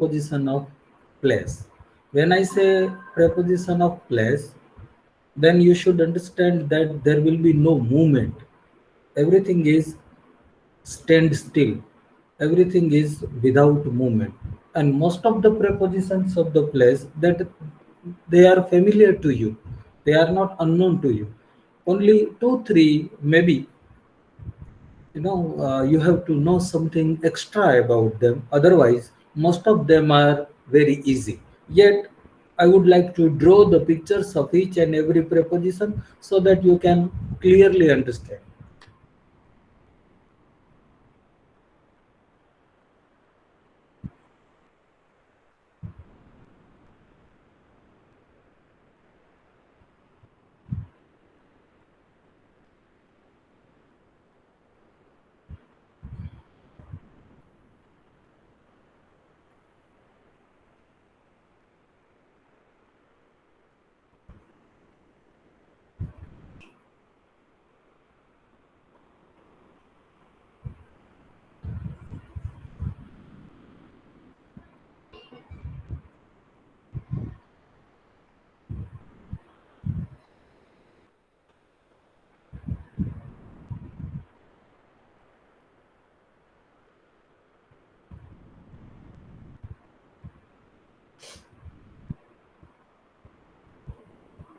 preposition of place. When I say preposition of place, then you should understand that there will be no movement. Everything is stand still. Everything is without movement. And most of the prepositions of the place that they are familiar to you. They are not unknown to you. Only two, three, maybe you have to know something extra about them. Otherwise, most of them are very easy. Yet, I would like to draw the pictures of each and every preposition so that you can clearly understand.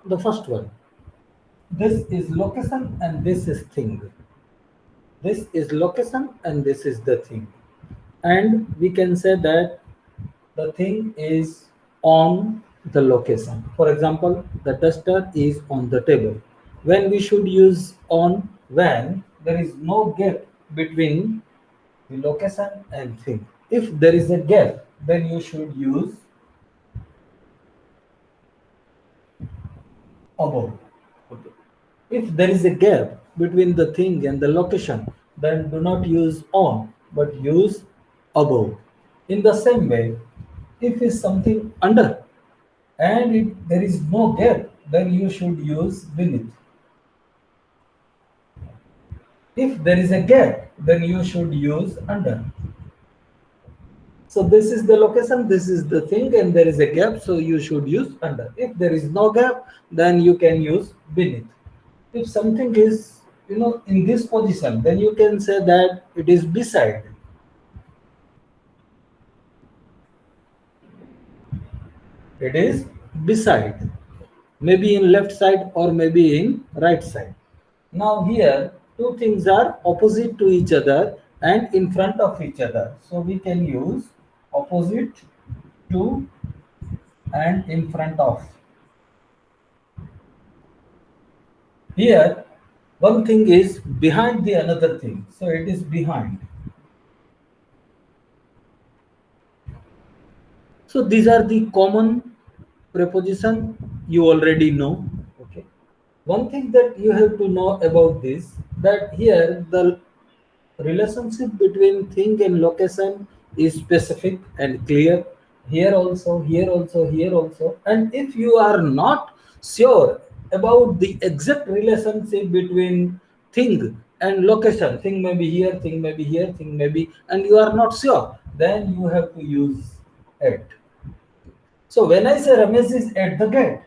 The first one, this is location and this is thing. This is location and this is the thing. And we can say that the thing is on the location. For example, the duster is on the table. When we should use on? When there is no gap between the location and thing. If there is a gap, then you should use above. Okay. If there is a gap between the thing and the location, then do not use on, but use above. In the same way, if is something under and if there is no gap, then you should use beneath. If there is a gap, then you should use under. So this is the location, this is the thing, and there is a gap, so you should use under. If there is no gap, then you can use beneath. If something is, in this position, then you can say that it is beside. It is beside. Maybe in left side or maybe in right side. Now here, two things are opposite to each other and in front of each other. So we can use opposite to and in front of. Here, one thing is behind the another thing. So it is behind. So these are the common preposition you already know. Okay. One thing that you have to know about this, that here the relationship between thing and location is specific and clear. Here also, here also, here also. And if you are not sure about the exact relationship between thing and location, thing may be here, thing may be here, thing may be, and you are not sure, then you have to use at. So when I say Ramesh is at the gate,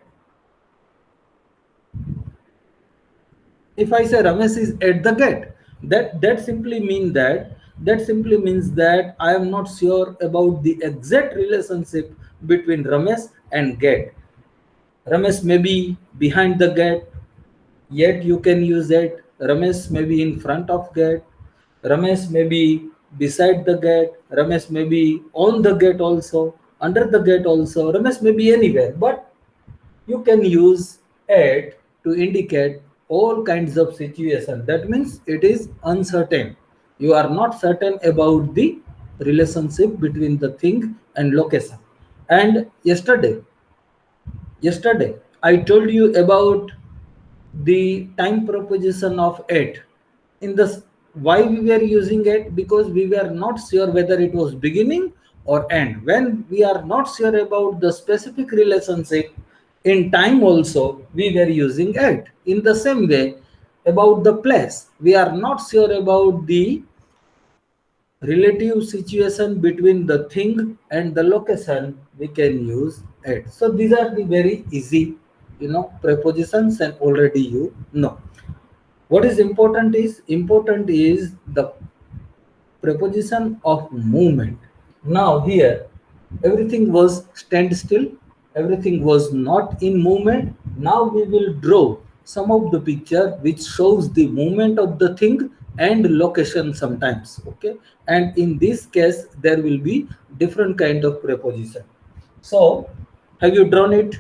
if I say Ramesh is at the gate, that simply means that I am not sure about the exact relationship between Ramesh and gate. Ramesh may be behind the gate, yet you can use it. Ramesh may be in front of gate. Ramesh may be beside the gate. Ramesh may be on the gate also, under the gate also. Ramesh may be anywhere, but you can use at to indicate all kinds of situation. That means it is uncertain. You are not certain about the relationship between the thing and location. And yesterday I told you about the time proposition of at. In the why we were using it, because we were not sure whether it was beginning or end. When we are not sure about the specific relationship in time also, we were using at. In the same way, about the place, we are not sure about the relative situation between the thing and the location, we can use at. So these are the very easy, prepositions, and already you know. What is important is the preposition of movement. Now here, everything was standstill, everything was not in movement. Now we will draw some of the picture which shows the movement of the thing and location sometimes. Okay, and in this case there will be different kind of preposition. So, have you drawn it?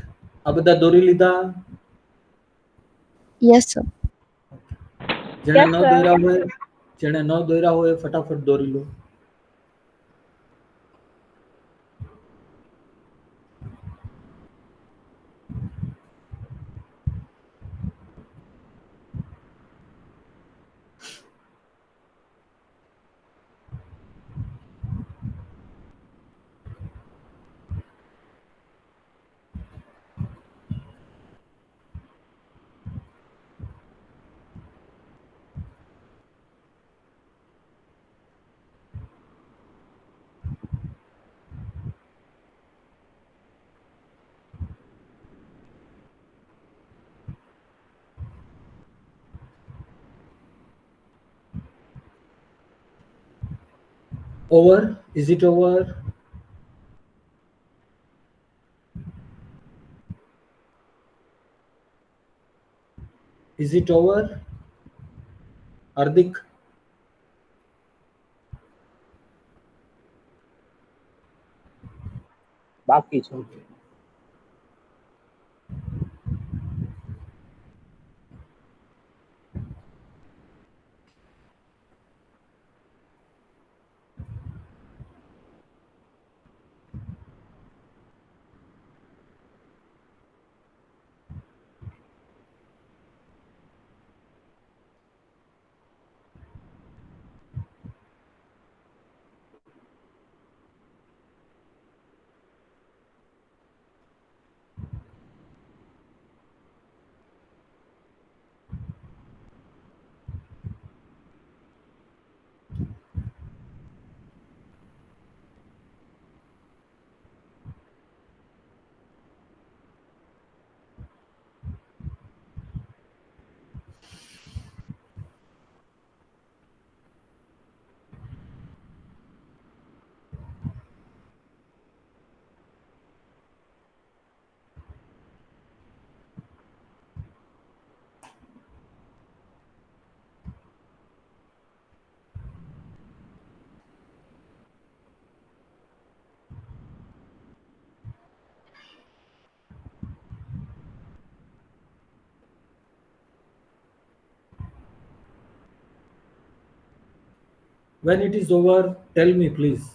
Abada Dorilida? Yes, sir. જેણે Yes, ન sir. દોર્યા હોય, જેણે ન દોર્યા હોય એ ફટાફટ દોરી લો. Over? Is it over? Is it over? Hardik? બાકી છે. Okay. When it is over, tell me please.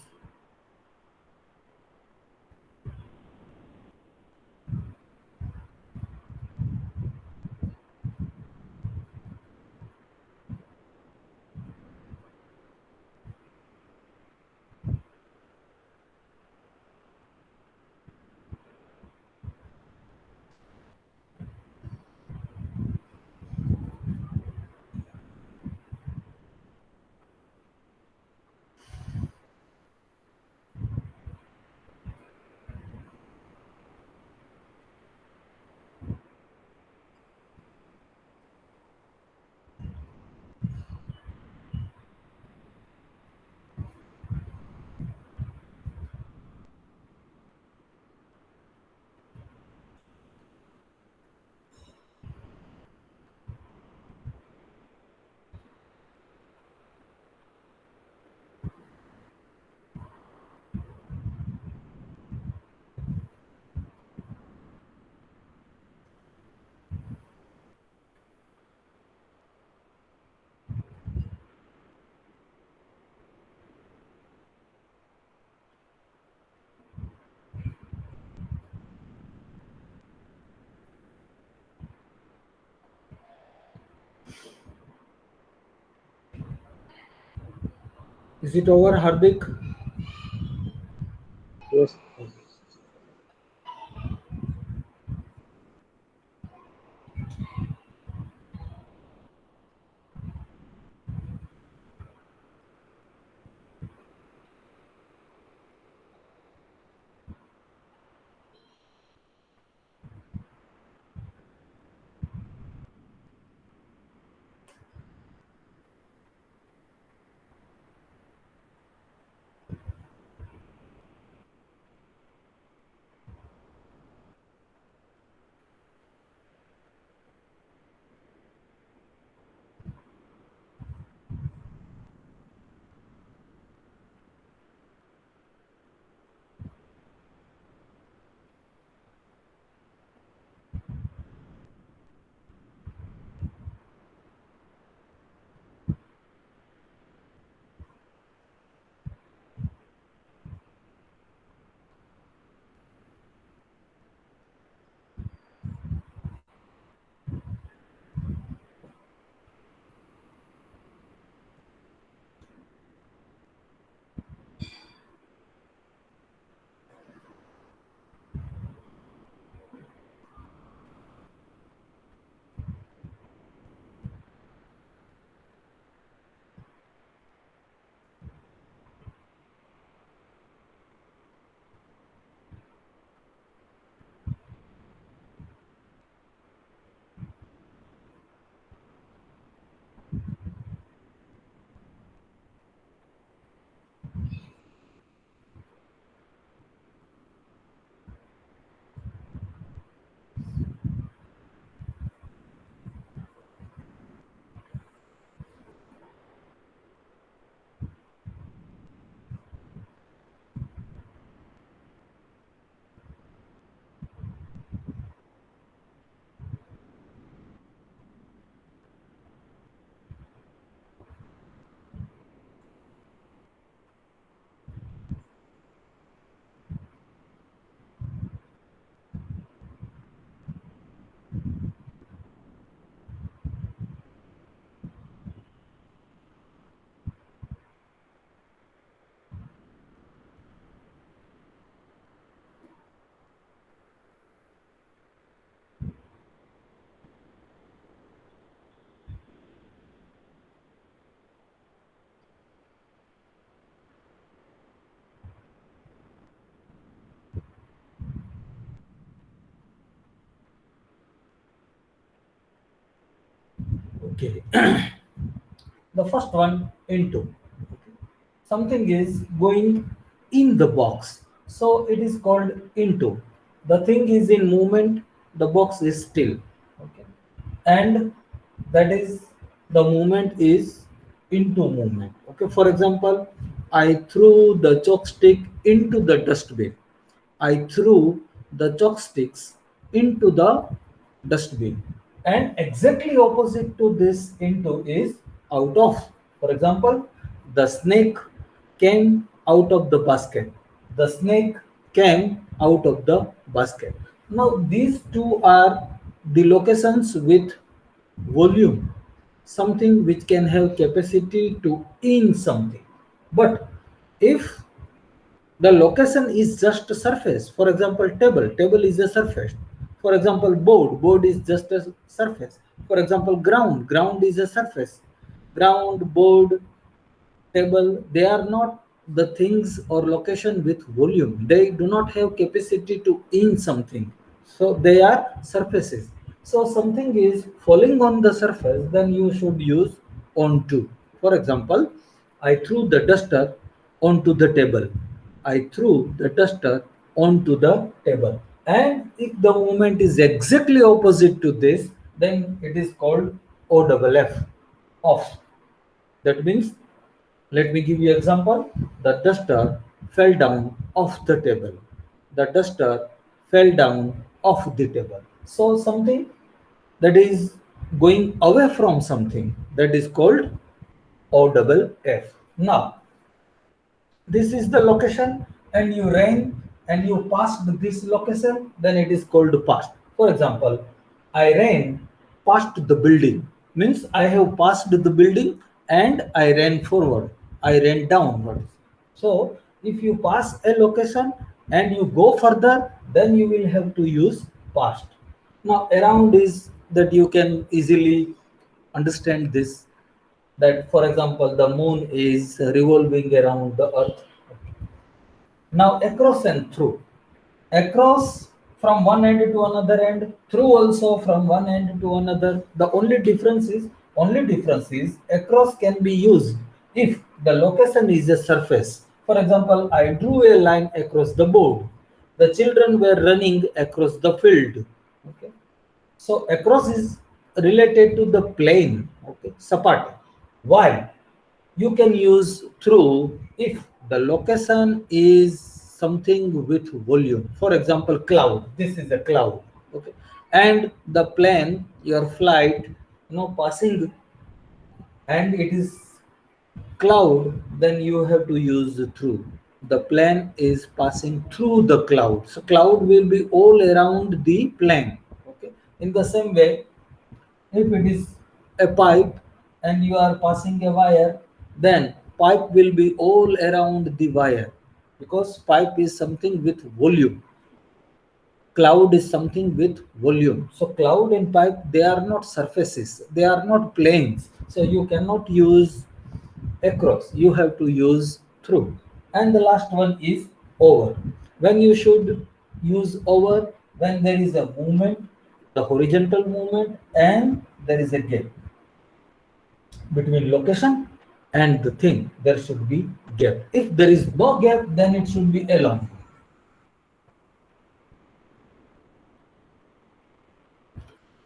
Is it over, Hardik? Yes. Okay. The first one, into. Okay. Something is going in the box, so it is called into. The thing is in movement, the box is still. Okay. And that is, the movement is into movement. Okay. For example, I threw the chopstick into the dustbin. I threw the chopsticks into the dustbin. And exactly opposite to this into is out of. For example, the snake came out of the basket. The snake came out of the basket. Now these two are the locations with volume, something which can have capacity to in something. But if the location is just a surface. For example, table is a surface. For example, board is just a surface. For example, ground is a surface. Ground, board, table, they are not the things or location with volume. They do not have capacity to in something. So they are surfaces. So something is falling on the surface, then you should use onto. For example, I threw the duster onto the table. I threw the duster onto the table. And if the movement is exactly opposite to this, then it is called OFF, off. That means, let me give you example. The duster fell down off the table. The duster fell down off the table. So something that is going away from something, that is called OFF. Now, this is the location and you ran and you passed this location, then it is called past. For example, I ran past the building, means I have passed the building and I ran forward, I ran downwards. So if you pass a location and you go further, then you will have to use past. Now around is that you can easily understand this, that for example the moon is revolving around the earth. Now across and through. Across from one end to another end, through also from one end to another. The only difference is across can be used if the location is a surface. For example, I drew a line across the board. The children were running across the field. Okay. So across is related to the plane, okay, sapati. While you can use through if the location is something with volume. For example, cloud. This is a cloud, okay, and the plane, your flight, passing, and it is cloud, then you have to use the through. The plane is passing through the cloud, so cloud will be all around the plane. Okay. In the same way, if it is a pipe and you are passing a wire, then pipe will be all around the wire, because pipe is something with volume. Cloud is something with volume. So cloud and pipe, they are not surfaces, they are not planes. So you cannot use across, you have to use through. And the last one is over. When you should use over, when there is a movement, the horizontal movement, and there is a gap between location and the thing, there should be gap. If there is no gap, then it should be along.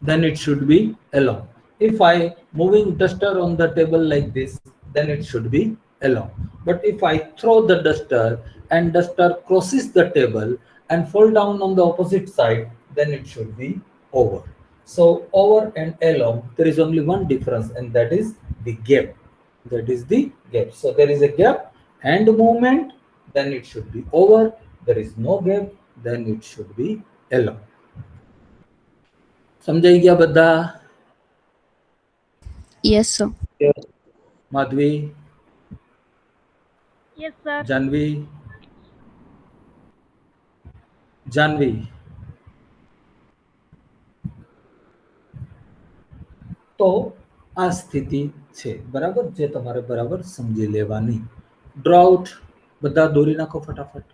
Then it should be along. If I moving duster on the table like this, then it should be along. But if I throw the duster and duster crosses the table and fall down on the opposite side, then it should be over. So over and along, there is only one difference, and that is the gap. That is the gap. So there is a gap and movement, then it should be over. There is no gap, then it should be along. समझाई गया Badda? Yes, sir. Yes. Madhavi, Yes, sir. Janvi, Janvi, તો આ સ્થિતિ છે, બરાબર, જે તમારે બરાબર સમજી લેવાની. ડ્રો આઉટ, બધા દોરી નાખો ફટાફટ.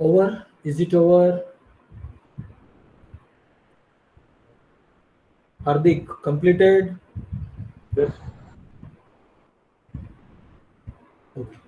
Over? Is it over? Hardik, completed? Yes. Okay.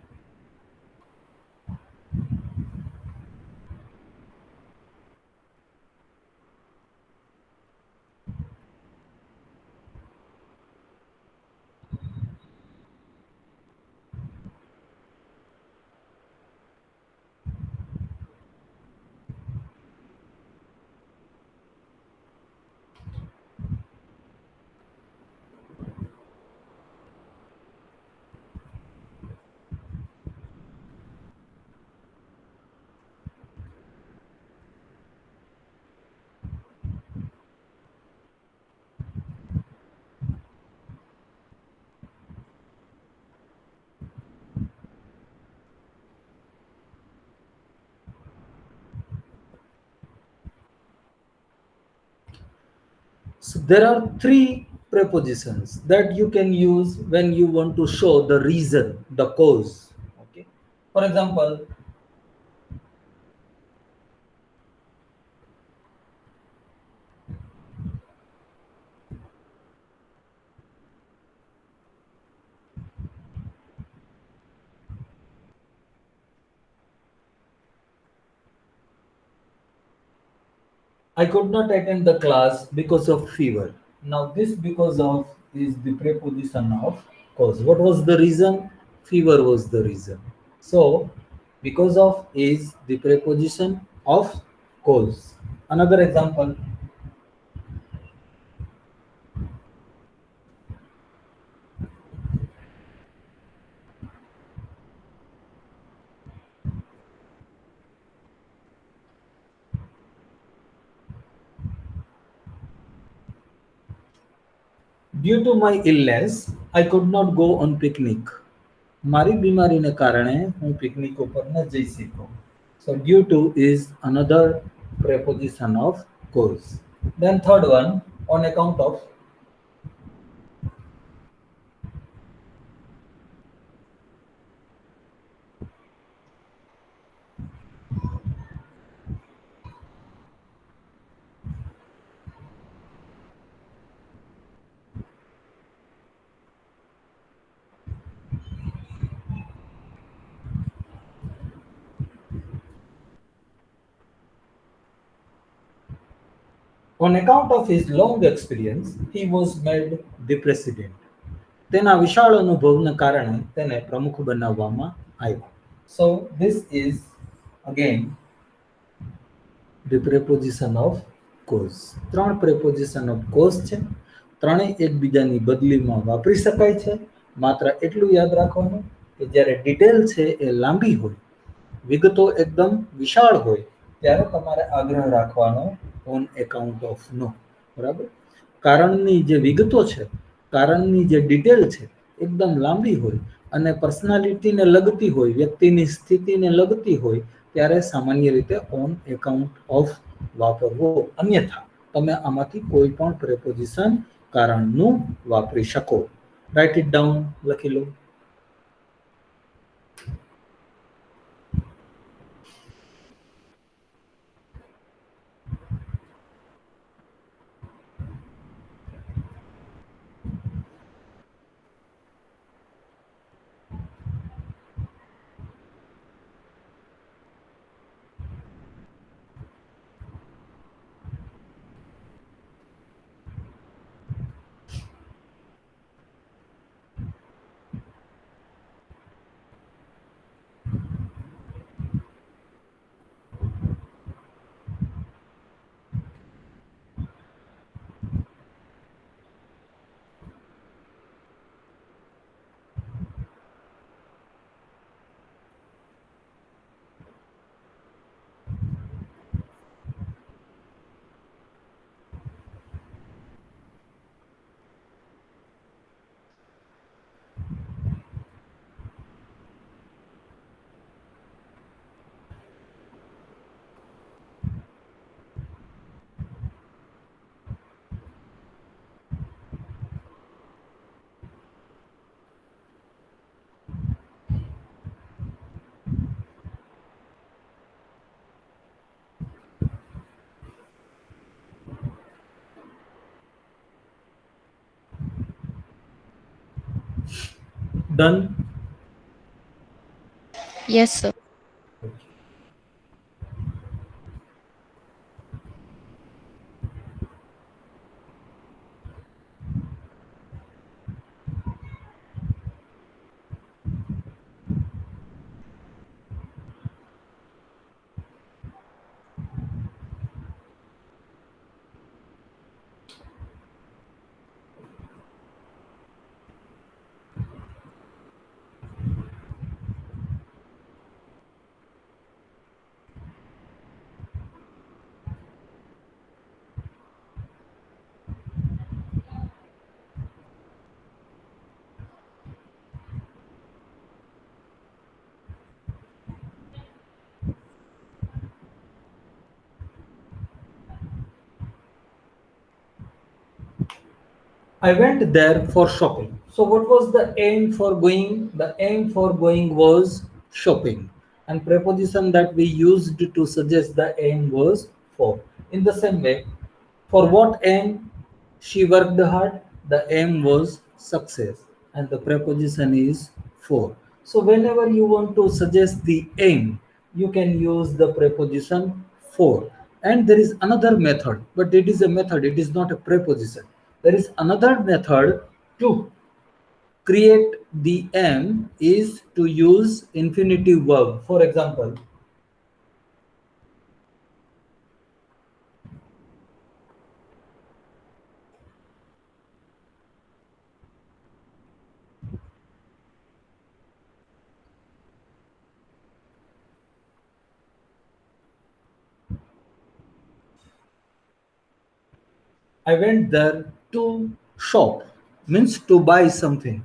So there are three prepositions that you can use when you want to show the reason, the cause. Okay. For example, I could not attend the class because of fever. Now this because of is the preposition of cause. What was the reason? Fever was the reason. So because of is the preposition of cause. Another example, due to my illness, I could not go on picnic. મારી બીમારીને કારણે હું picnic ઉપર ન જઈ શક્યો. So due to is another preposition of cause. Then third one, on account of. On account of his long experience, he was made the president. તેના વિશાળ અનુભવને કારણે તેને પ્રમુખ બનાવવામાં આવ્યો. So this is again the preposition of cause. ત્રણ preposition of cause છે. ત્રણેય એકબીજાની બદલીમાં વાપરી શકાય છે. માત્ર એટલું યાદ રાખવાનું કે જ્યારે ડિટેલ છે એ લાંબી હોય, વિગતો એકદમ વિશાળ હોય, ત્યારે તમારે આગ્રહ રાખવાનો ઓન એકાઉન્ટ ઓફ નો. બરાબર. કારણની જે વિગતો છે, કારણની જે ડિટેલ છે, એકદમ લાંબી હોય અને પર્સનાલિટીને લગતી હોય, વ્યક્તિની સ્થિતિને લગતી હોય, ત્યારે સામાન્ય રીતે ઓન એકાઉન્ટ ઓફ વાપરવો. અન્યથા તમે આમાંથી કોઈ પણ પ્રેપોઝિશન કારણનું વાપરી શકો. રાઇટ ઇટ ડાઉન, લખી લો. Done. Yes, sir. I went there for shopping. So, what was the aim for going? The aim for going was shopping, and preposition that we used to suggest the aim was for. In the same way, for what aim she worked hard? The aim was success, and the preposition is for. So, whenever you want to suggest the aim, you can use the preposition for. And there is another method, but it is a method, it is not a preposition. There is another method to create the aim is to use infinitive verb. For example, I went there to shop, means to buy something.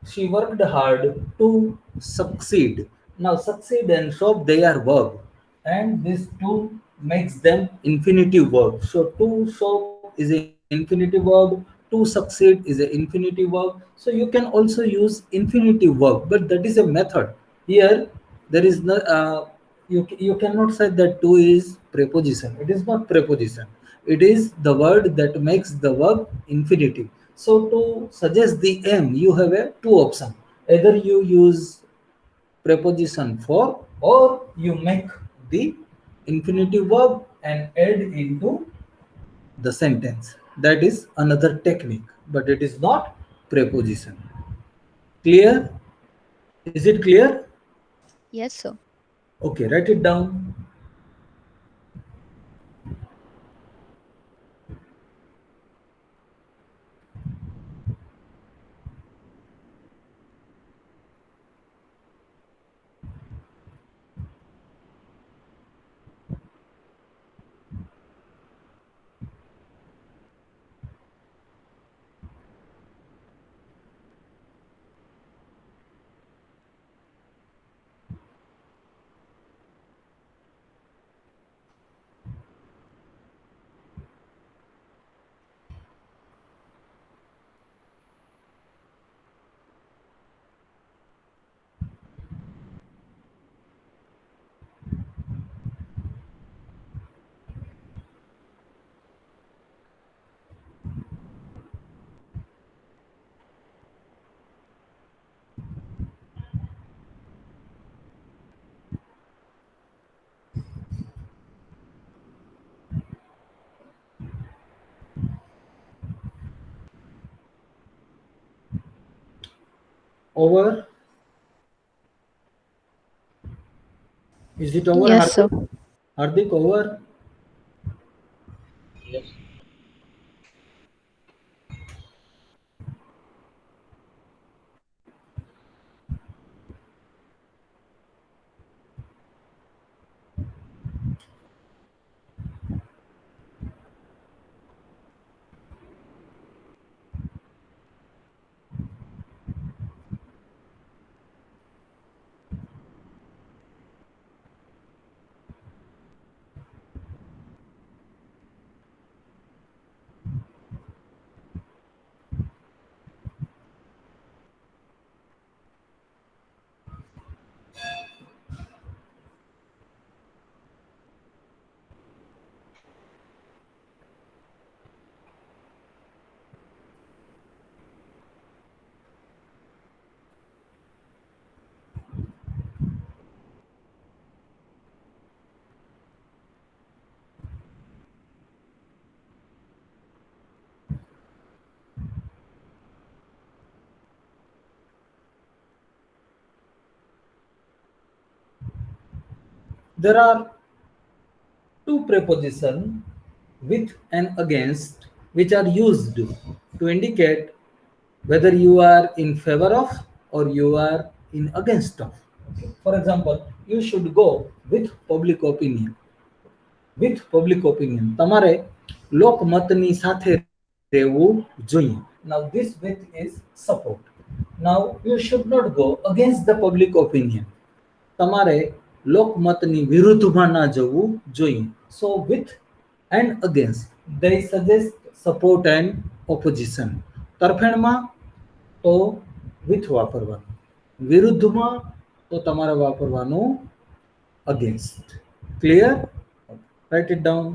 She worked hard to succeed. Now, succeed and shop, they are verb, and this two makes them infinitive verb. So, to shop is an infinitive verb, to succeed is an infinitive verb. So, you can also use infinitive verb, but that is a method. Here, there is no, you cannot say that to is preposition. It is not preposition. It is the word that makes the verb infinitive. So to suggest the aim, you have a two option. Either you use preposition for, or you make the infinitive verb and add into the sentence. That is another technique, but it is not preposition. Clear? Is it clear? Yes, sir. Okay, write it down. Over. Is it over, Yes, sir. Hardik? Hardik, over. Yes. there are two prepositions with and against which are used to indicate whether you are in favor of or you are in against of. Okay. For example, you should go with public opinion. With public opinion. તમારે લોકમતની સાથે રહેવું જોઈએ. Now this with is support. Now you should not go against the public opinion. તમારે લોકમતની વિરુદ્ધમાં ના જવું જોઈએ. So with and against they suggest support and opposition. તરફેણમાં તો with વાપરવાનું, વિરુદ્ધમાં તો તમારે વાપરવાનું against. Clear? Write it down.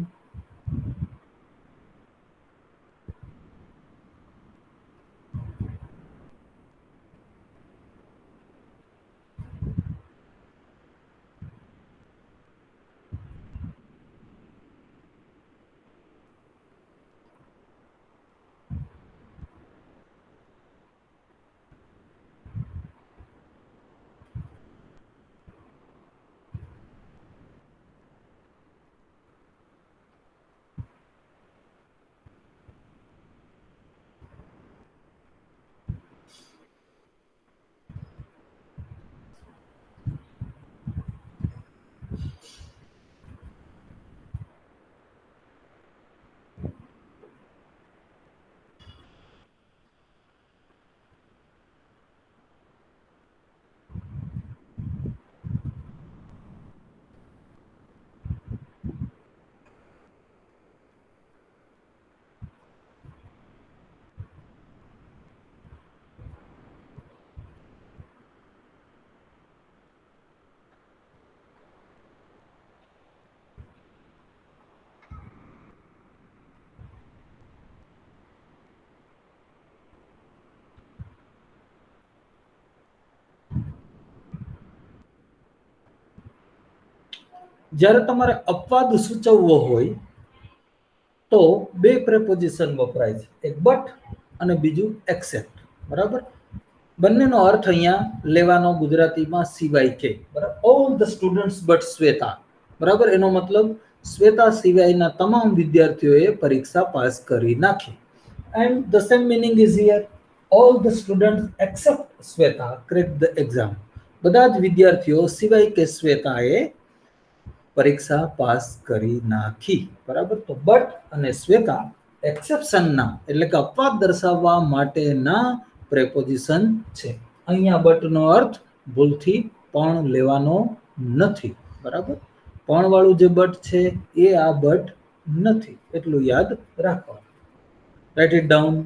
જ્યારે તમારે અપવાદ સૂચવવો હોય તો બે પ્રેપોઝિશન વપરાય છે, એક બટ અને બીજું એક્સેપ્ટ. બરાબર? બંનેનો અર્થ અહીંયા લેવાનો ગુજરાતીમાં સિવાય કે. બરાબર? All the students but Shweta. બરાબર? એનો મતલબ શ્વેતા સિવાયના તમામ વિદ્યાર્થીઓએ પરીક્ષા પાસ કરી નાખી. And the same meaning is here. All the students except Shweta crack the exam. બધા જ વિદ્યાર્થીઓ સિવાય કે શ્વેતાએ પરીક્ષા પાસ કરી નાખી. બરાબર? તો બટ અને શ્વેતા એક્સેપ્શનના એટલે કે અપવાદ દર્શાવવા માટેના પ્રેપોઝિશન છે. અહીંયા બટનો અર્થ ભૂલથી પણ લેવાનો નથી. બરાબર? પણ વાળું જે બટ છે એ આ બટ નથી, એટલું યાદ રાખવાનું. Write it down.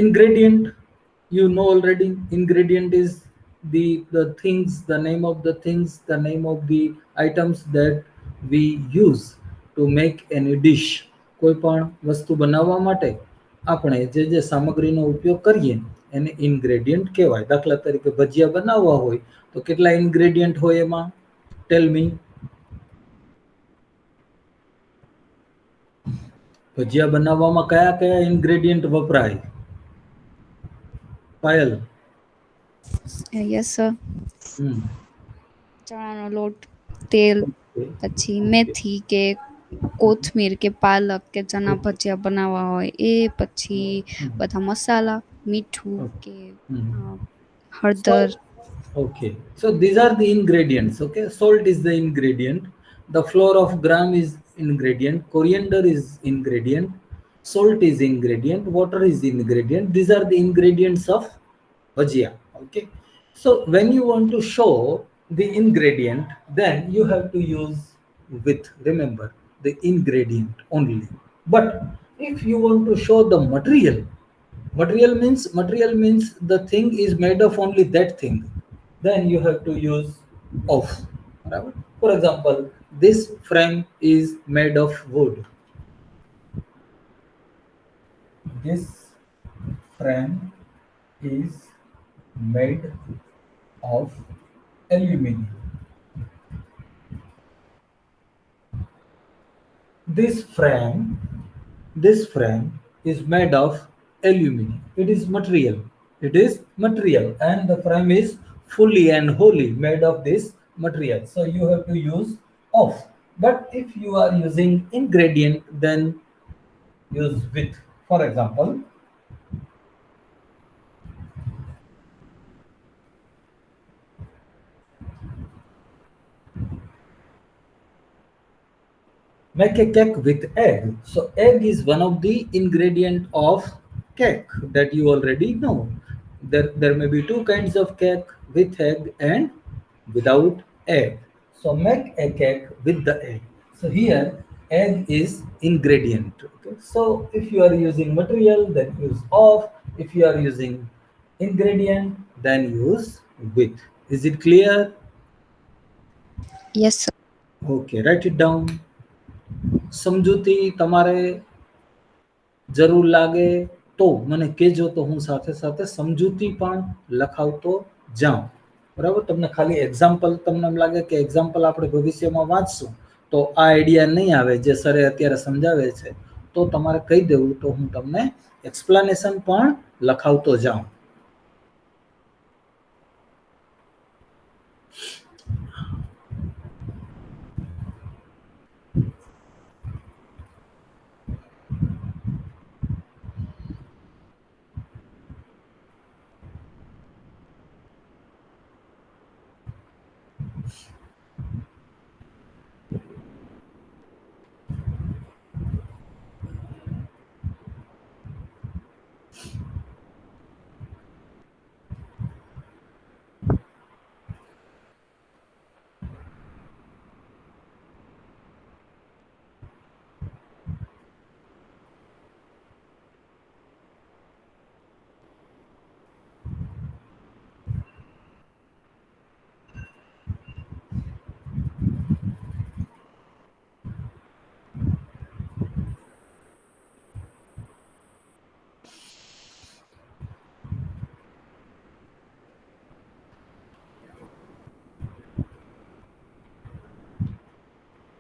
Ingredient, you know already. Ingredient is the things, the name of the things, the name of the items that we use to make any dish. કોઈ પણ વસ્તુ બનાવવા માટે આપણે જે જે સામગ્રીનો ઉપયોગ કરીએ એને ઇન્ગ્રેડિયન્ટ કહેવાય. દાખલા તરીકે ભજીયા બનાવવા હોય તો કેટલા ઇન્ગ્રેડિયન્ટ હોય એમાં? ટેલ મી. ભજીયા બનાવવામાં કયા કયા ઇન્ગ્રેડિયન્ટ વપરાય? પાયલ. Yes sir. ચણાનો લોટ, તેલ, પછી મેથી કે કોથમીર કે પાલક કે ચના ભજીયા બનાવવા હોય એ, પછી બધા મસાલા, મીઠું કે Mhm. હળદર. So, okay. So these are the ingredients. Okay. Salt is the ingredient. The flour of gram is ingredient. Coriander is ingredient. Salt is ingredient. Water is ingredient. These are the ingredients of bhajia. Okay. So when you want to show the ingredient, then you have to use with. Remember the ingredient only. But if you want to show the material, material means the thing is made of only that thing, then you have to use of. Right? For example, this frame is made of wood. This frame is made of aluminum. This frame this frame is made of aluminum. It is material. It is material, and the frame is fully and wholly made of this material, so you have to use of. But if you are using ingredient, then use with. For example, make a cake with egg. So egg is one of the ingredient of cake that you already know. There may be two kinds of cake, with egg and without egg. So make a cake with the egg. So here egg is ingredient. Okay. So if you are using material, then use of. If you are using ingredient, then use with. Is it clear? Yes sir. Okay, write it down. સમજૂતી તમારે જરૂર લાગે તો મને કહેજો, તો હું સાથે સાથે સમજૂતી પણ લખાવતો જાઉં. બરાબર, તમને ખાલી એક્ઝામ્પલ, તમને એમ લાગે કે એક્ઝામ્પલ આપણે ભવિષ્યમાં વાંચશું તો આ આઈડિયા નહીં આવે જે સરે અત્યારે સમજાવે છે, તો તમારે કહી દેવું, તો હું તમને એક્સપ્લેનેશન પણ લખાવતો જાઉં.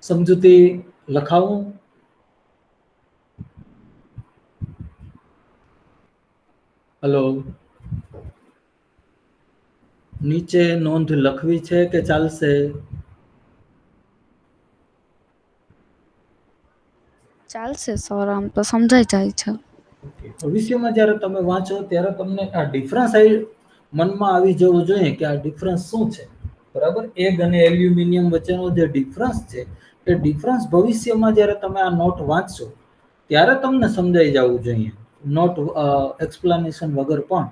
સમજૂતી લખાવું? હલો, નીચે નોંધ લખવી છે કે ચાલશે? ચાલશે સર, આમ તો સમજાઈ જાય છે. ભવિષ્યમાં જ્યારે તમે વાંચો ત્યારે તમને આ ડિફરન્સ મનમાં આવી જવું જોઈએ કે આ ડિફરન્સ શું છે. બરાબર, એગ અને એલ્યુમિનિયમ વચ્ચેનો જે ડિફરન્સ છે, એ ડિફરન્સ ભવિષ્યમાં જ્યારે તમે આ નોટ વાંચશો ત્યારે તમને સમજાઈ જવું જોઈએ, નોટ એક્સપ્લેનેશન વગર પણ.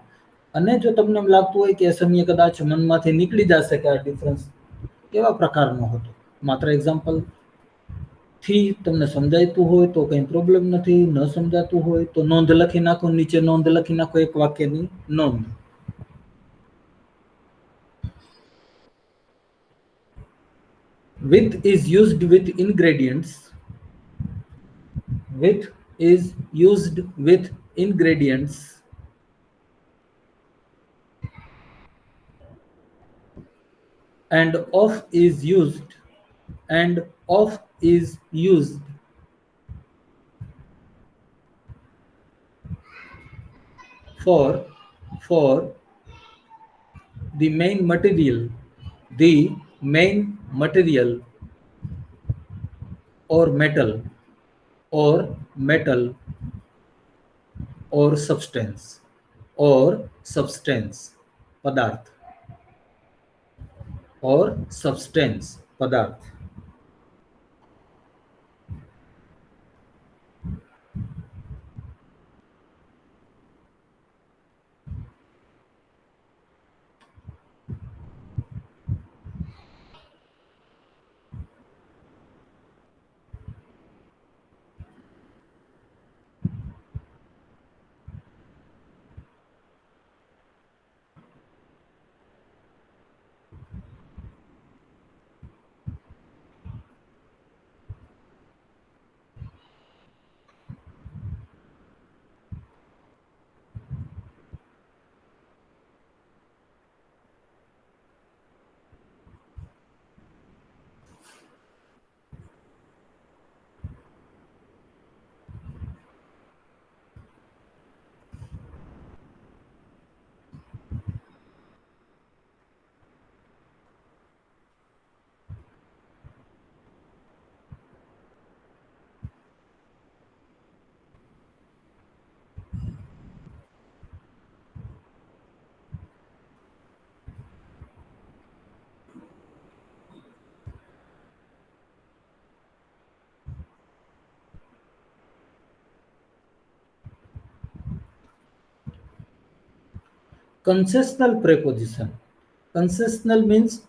અને જો તમને એમ લાગતું હોય કે એ સમયે કદાચ મનમાંથી નીકળી જશે કે આ ડિફરન્સ કેવા પ્રકારનો હતો, માત્ર એક્ઝામ્પલ થી તમને સમજાયતું હોય તો કંઈ પ્રોબ્લેમ નથી, ન સમજાતું હોય તો નોંધ લખી નાખો, નીચે નોંધ લખી નાખો, એક વાક્યની નોંધ. With is used with ingredients. With is used with ingredients. And of is used. And of is used for the main material. The main material or metal, or metal, or substance, or substance, padarth, or substance, padarth. Concessional preposition. Concessional means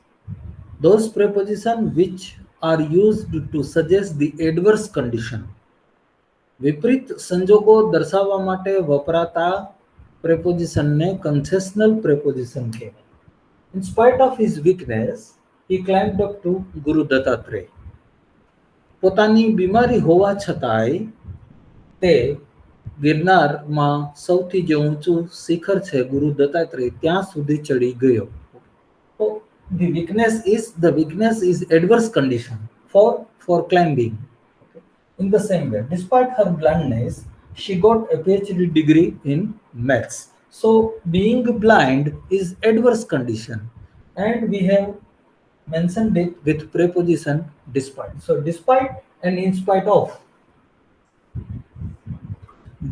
those preposition which are used to suggest the adverse condition. વિપરીત સંજોગો દર્શાવવા માટે વપરાતા prepositionને concessional preposition કહેવાય. In spite of his weakness, he climbed up to Guru Dattatreya. પોતાની બીમારી હોવા છતાંય તે ગિરનારમાં સૌથી જે ઊંચું શિખર છે ગુરુ દત્તાત્રેય ત્યાં સુધી ચડી ગયો. So the weakness is adverse condition for climbing. Okay. In the same way, despite her blindness, she got a PhD degree in maths. So being blind is adverse condition, and we have mentioned it with preposition despite. So despite and in spite of,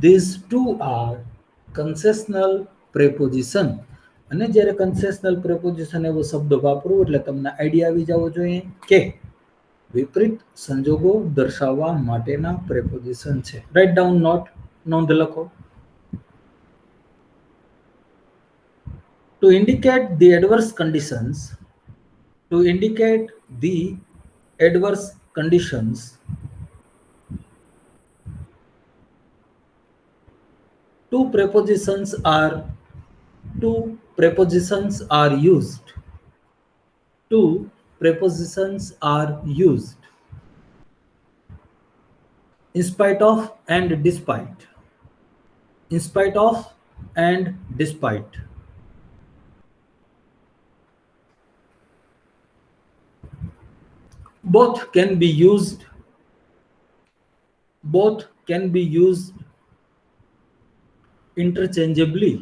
these two are concessional preposition. અને જ્યારે concessional preposition એવો શબ્દ વાપરવો એટલે તમને idea આવી જવો જોઈએ કે વિપરીત સંજોગો દર્શાવવા માટેના preposition છે. રાઇટ ડાઉન નોંધ લખો. To indicate the adverse conditions, to indicate the adverse conditions, two prepositions are used. Two prepositions are used. In spite of and despite. In spite of and despite. Both can be used interchangeably.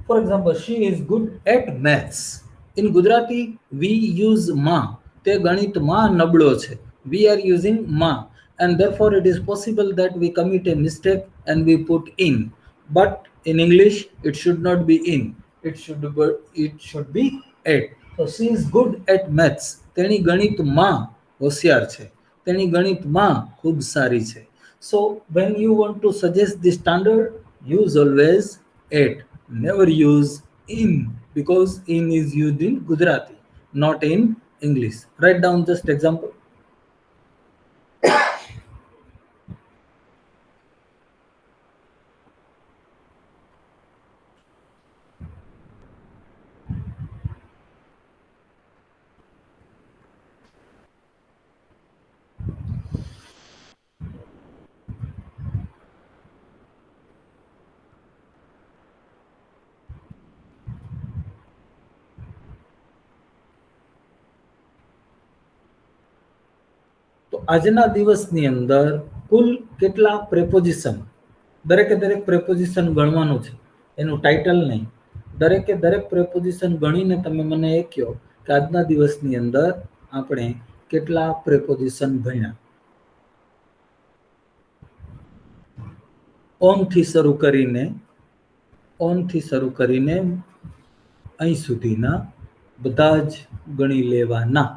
For example, she is good at maths. In Gujarati, we use ma. તે ગણિતમાં નબળો છે. We are using ma, and therefore it is possible that we commit a mistake and we put in. But in English, it should not be in. It should be at. So she is good at maths. તેણી ગણિતમાં હોશિયાર છે. તેણી ગણિતમાં ખૂબ સારી છે. So when you want to suggest the standard, use always at. Never use in, because in is used in Gujarati, not in English. Write down just example. આજના દિવસની અંદર કુલ કેટલા પ્રેપોઝિશન, દરેકે દરેક પ્રેપોઝિશન ગણવાનું છે, એનું ટાઇટલ નહીં. દરેકે દરેક પ્રેપોઝિશન ગણીને તમે મને એ કહો કે આજના દિવસની અંદર આપણે કેટલા પ્રેપોઝિશન ભણ્યા. ઓન થી શરૂ કરીને અહીં સુધીના બધા જ ગણી લેવાના.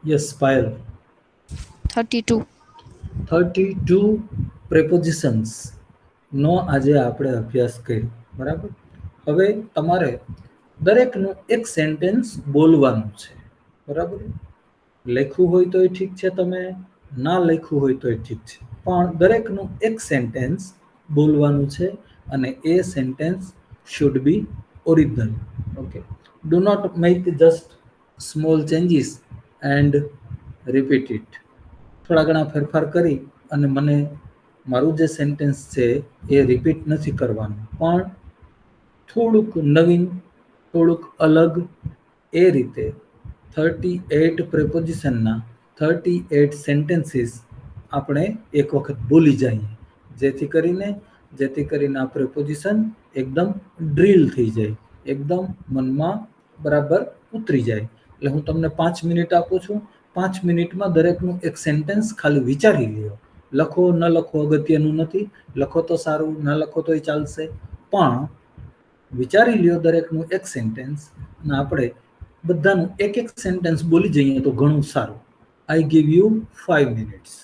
યસ પાયલ. 32. 32 પ્રેપોઝિશન્સ નો આજે આપણે અભ્યાસ કર્યો. બરાબર. હવે તમારે દરેકનું એક સેન્ટેન્સ બોલવાનું છે. બરાબર. લખ્યું હોય તોય ઠીક છે, તમે ના લખ્યું હોય તોય ઠીક છે, પણ દરેકનું એક સેન્ટેન્સ બોલવાનું છે અને એ sentence should be original. Okay, do not make just small changes and repeat it. થોડા ઘણા ફેરફાર કરી અને મને મારું જે સેન્ટેન્સ છે એ રિપીટ નથી કરવાનું, પણ થોડુંક નવીન, થોડુંક અલગ, એ રીતે 38 પ્રેપોઝિશનના 38 સેન્ટેન્સીસ આપણે એક વખત બોલી જઈએ, જેથી કરીને આ પ્રેપોઝિશન એકદમ ડ્રીલ થઈ જાય, એકદમ મનમાં બરાબર ઉતરી જાય. એટલે હું તમને 5 મિનિટ આપું છું. 5 મિનિટમાં દરેકનું એક સેન્ટેન્સ ખાલી વિચારી લ્યો. લખો ન લખો અગત્યનું નથી, લખો તો સારું, ન લખો તોય ચાલશે, પણ વિચારી લ્યો દરેકનું એક સેન્ટેન્સ, અને આપણે બધાનું એક એક સેન્ટેન્સ બોલી જઈએ તો ઘણું સારું. આઈ give you 5 minutes.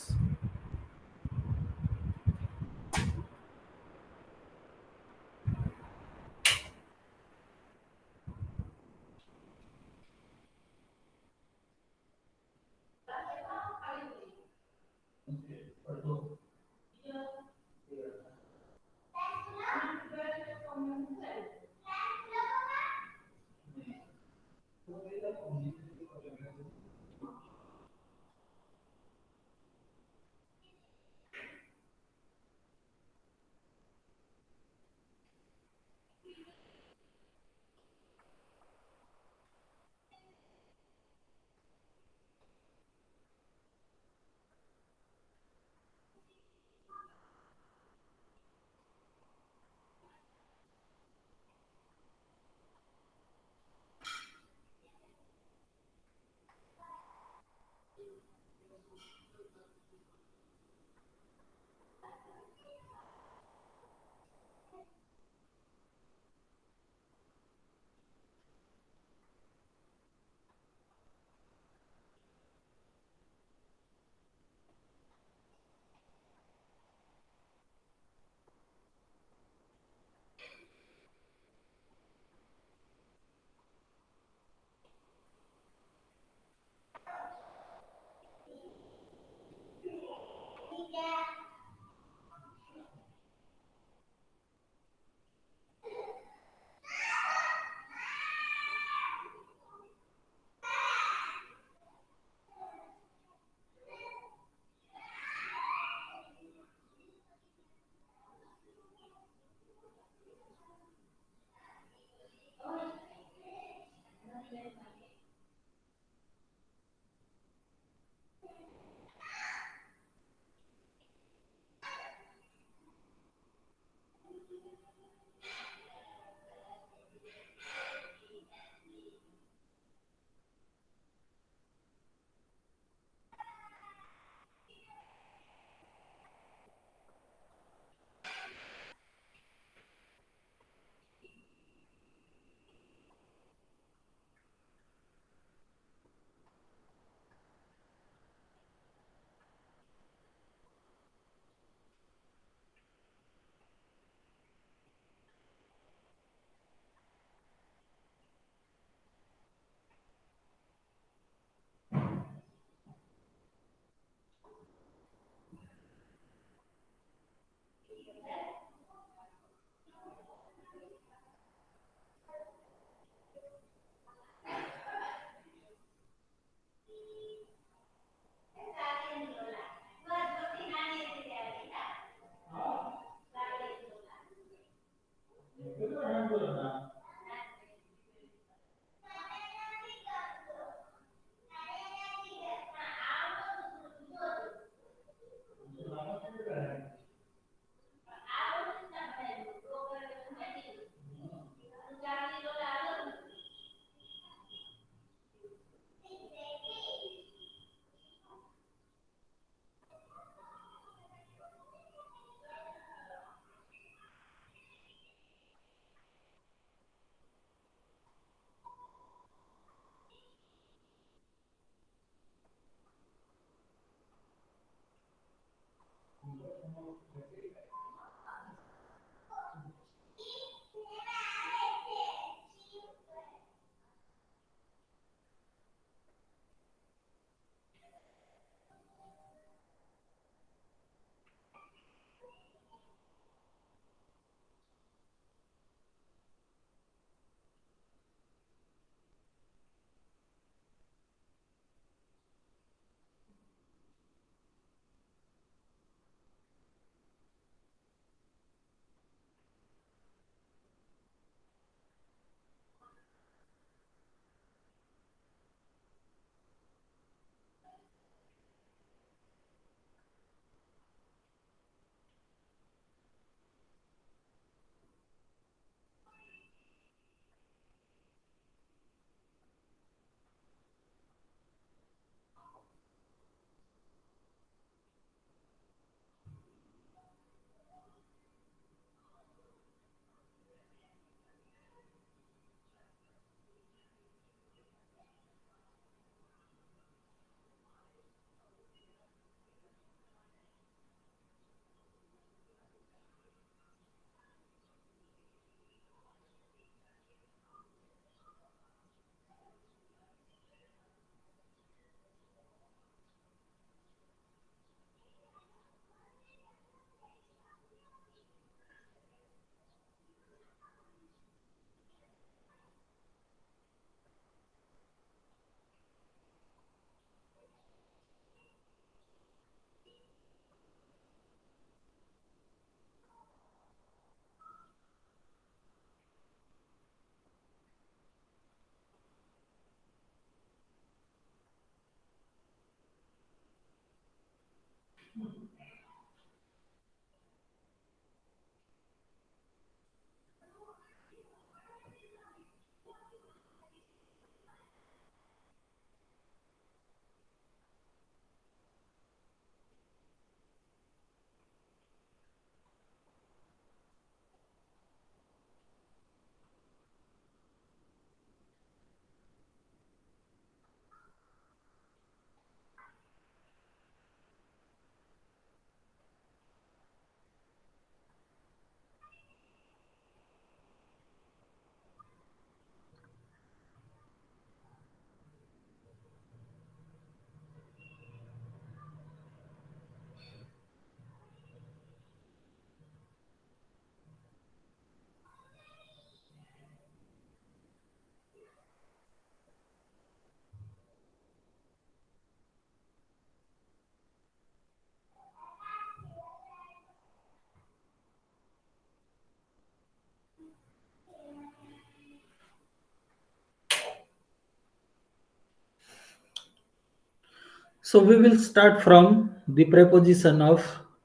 So we will start from the preposition of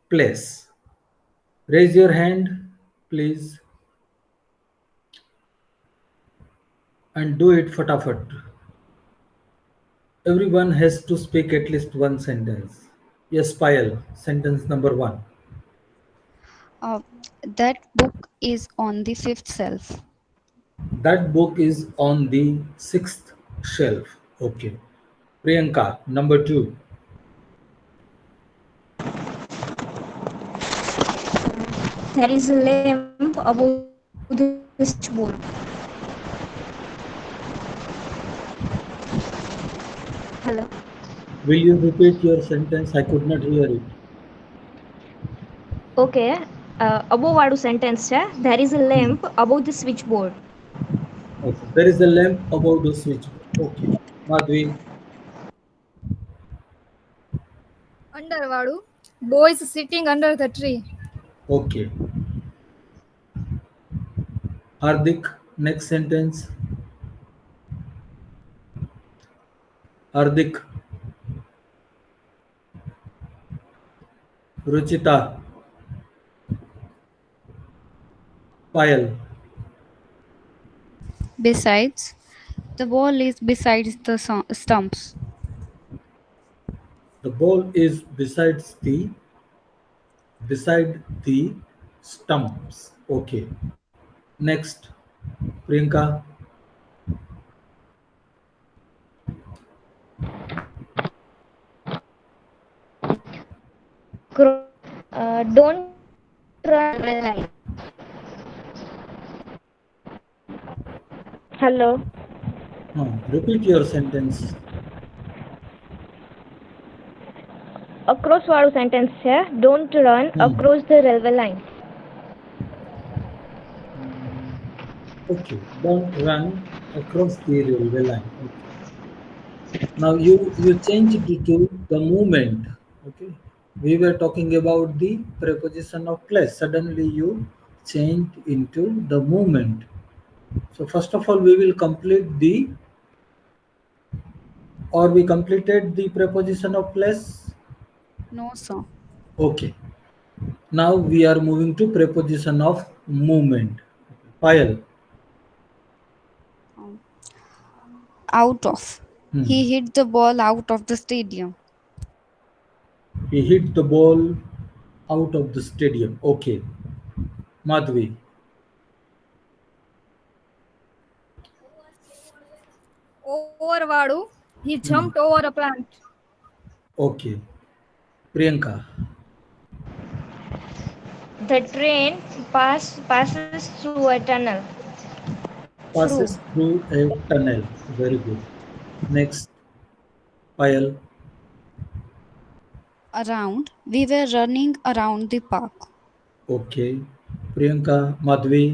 place. Raise your hand, please, and do it fatafat. Everyone has to speak at least one sentence. Yes, Payal, sentence number one. Uh, that book is on the fifth shelf. That book is on the sixth shelf. Okay. Priyanka, number two. There is a lamp above the switchboard. Hello. Will you repeat your sentence? I could not hear it. Okay. Above વાળું sentence છે. There is a Hmm. lamp above the switchboard. Okay. There is a lamp above the switchboard. Okay. Madhvi, under વાળું. Boys sitting under the tree. Okay. Hardik, next sentence. Hardik, Ruchita, Payal. Besides, the ball is besides the stumps. The ball is beside the stumps. Okay. Next, Priyanka. Don't run line. Hello. No, repeat your sentence. Across વાળું sentence છે. Don't run across the railway line. Okay, don't run across the railway line. Okay. Now you changed it to the movement. Okay, we were talking about the preposition of place. Suddenly you changed into the movement. So first of all, we will complete the or we completed the preposition of place. No, sir. Okay. Now we are moving to preposition of movement. Payal. Um, Out of. Hmm. He hit the ball out of the stadium. He hit the ball out of the stadium. Okay. Madhvi. Over વાળું. He jumped over a plant. Okay. Priyanka. The train passes through a tunnel. Passes through a tunnel. Very good. Next. Payal. Around. We were running around the park. Okay. Priyanka. Madhvi.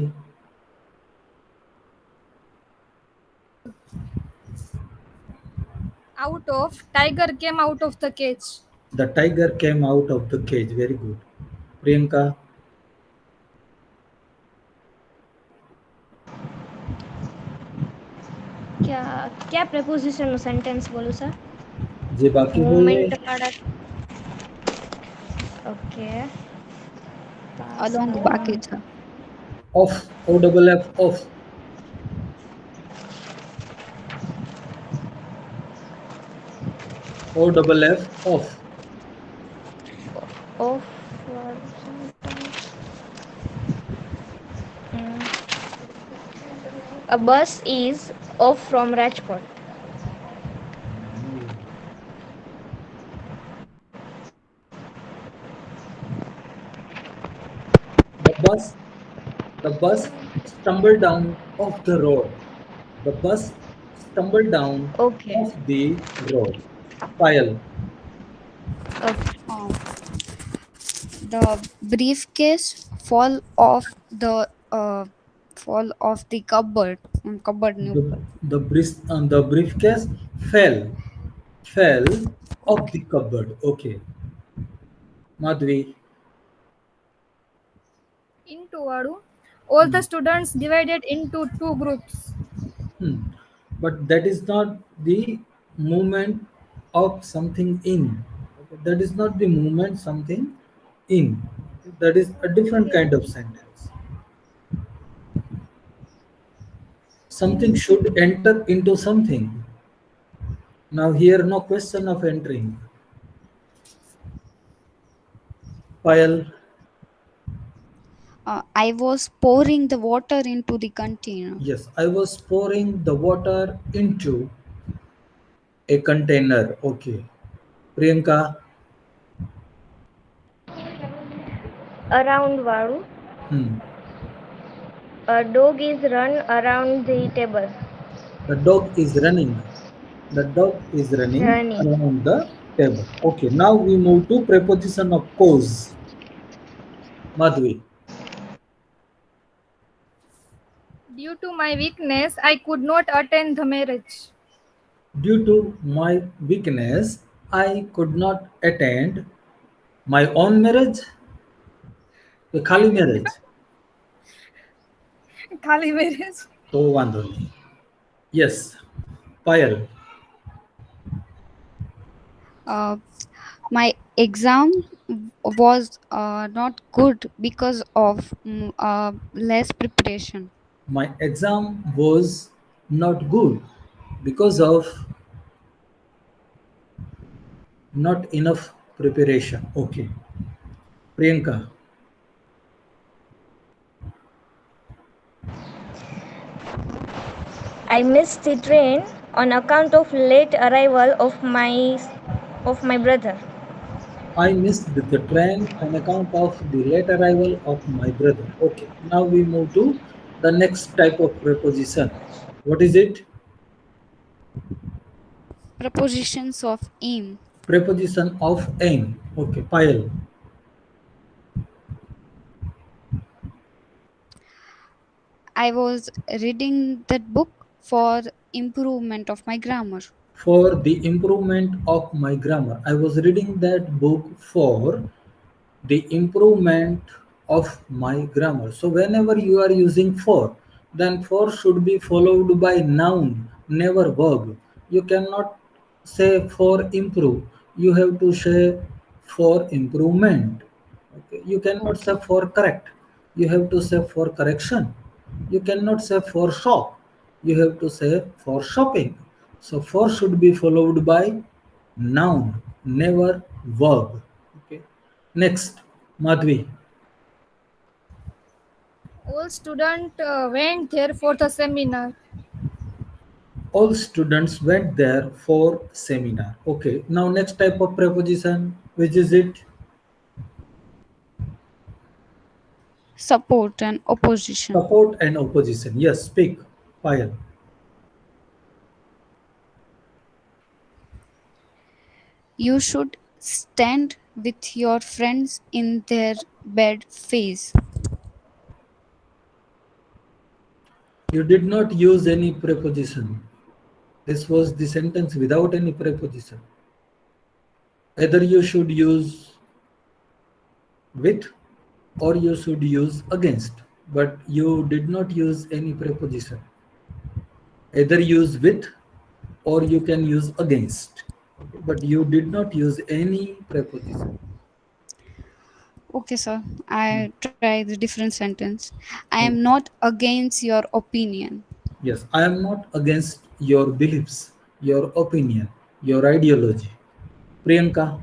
Out of. Tiger came out of the cage. The tiger came out of the cage. Very good. Priyanka. क्या क्या preposition નું sentence બોલું sir? જે બાકી હોય Movement વાળા. Okay. Along બાકી છે. off. O double F off. O double F off. Off. A bus is off from Rajkot. The bus stumbled down off the road. The bus stumbled down Okay. off the road. Payal. Okay. The briefcase fall off the cupboard. Cupboard ની ઉપર. The briefcase fell off the cupboard. Okay. Madhvi. Into વાળું. All the students divided into two groups. But that is not the movement of something in. Okay. That is not the movement something in. That is a different kind of sentence. Something should enter into something. Now here no question of entering. Payal. I was pouring the water into the container. Yes, I was pouring the water into a container. Okay. Priyanka. Around વાળું. A dog is run around the table. The dog is running. The dog is running around the table. Okay. Now we move to preposition of cause. Madhvi. Due to my weakness, I could not attend the marriage. Due to my weakness, I could not attend My own marriage, કે ખાલી marriage? ખાલી marriage. તો વાંધો નહીં. Yes, Payal. My exam was not good because of less preparation. My exam was not good because of not enough preparation. Okay. Priyanka. I missed the train on account of late arrival of my brother. I missed the train on account of the late arrival of my brother. Okay, now we move to the next type of preposition. What is it? Prepositions of aim. Preposition of aim. Okay, Payal. I was reading that book for improvement of my grammar. For the improvement of my grammar. I was reading that book for the improvement of my grammar. So whenever you are using for, then for should be followed by noun, never verb. You cannot say for improve. You have to say for improvement. Okay. You cannot say Okay. for correct. You have to say for correction. You cannot say for shop. You have to say for shopping. So for should be followed by noun, never verb. Okay. Next, Madhvi. All students went there for the seminar. All students went there for seminar. Okay. Now next type of preposition, which is it? Support and opposition. Support and opposition. Yes, speak. Payal. You should stand with your friends in their bad phase. You did not use any preposition. This was the sentence without any preposition. Either you should use with or you should use against, but you did not use any preposition. Either use with or you can use against, but you did not use any preposition. Okay, sir. I try the different sentence. I am not against your opinion. Yes, I am not against your beliefs, your opinion, your ideology. Priyanka.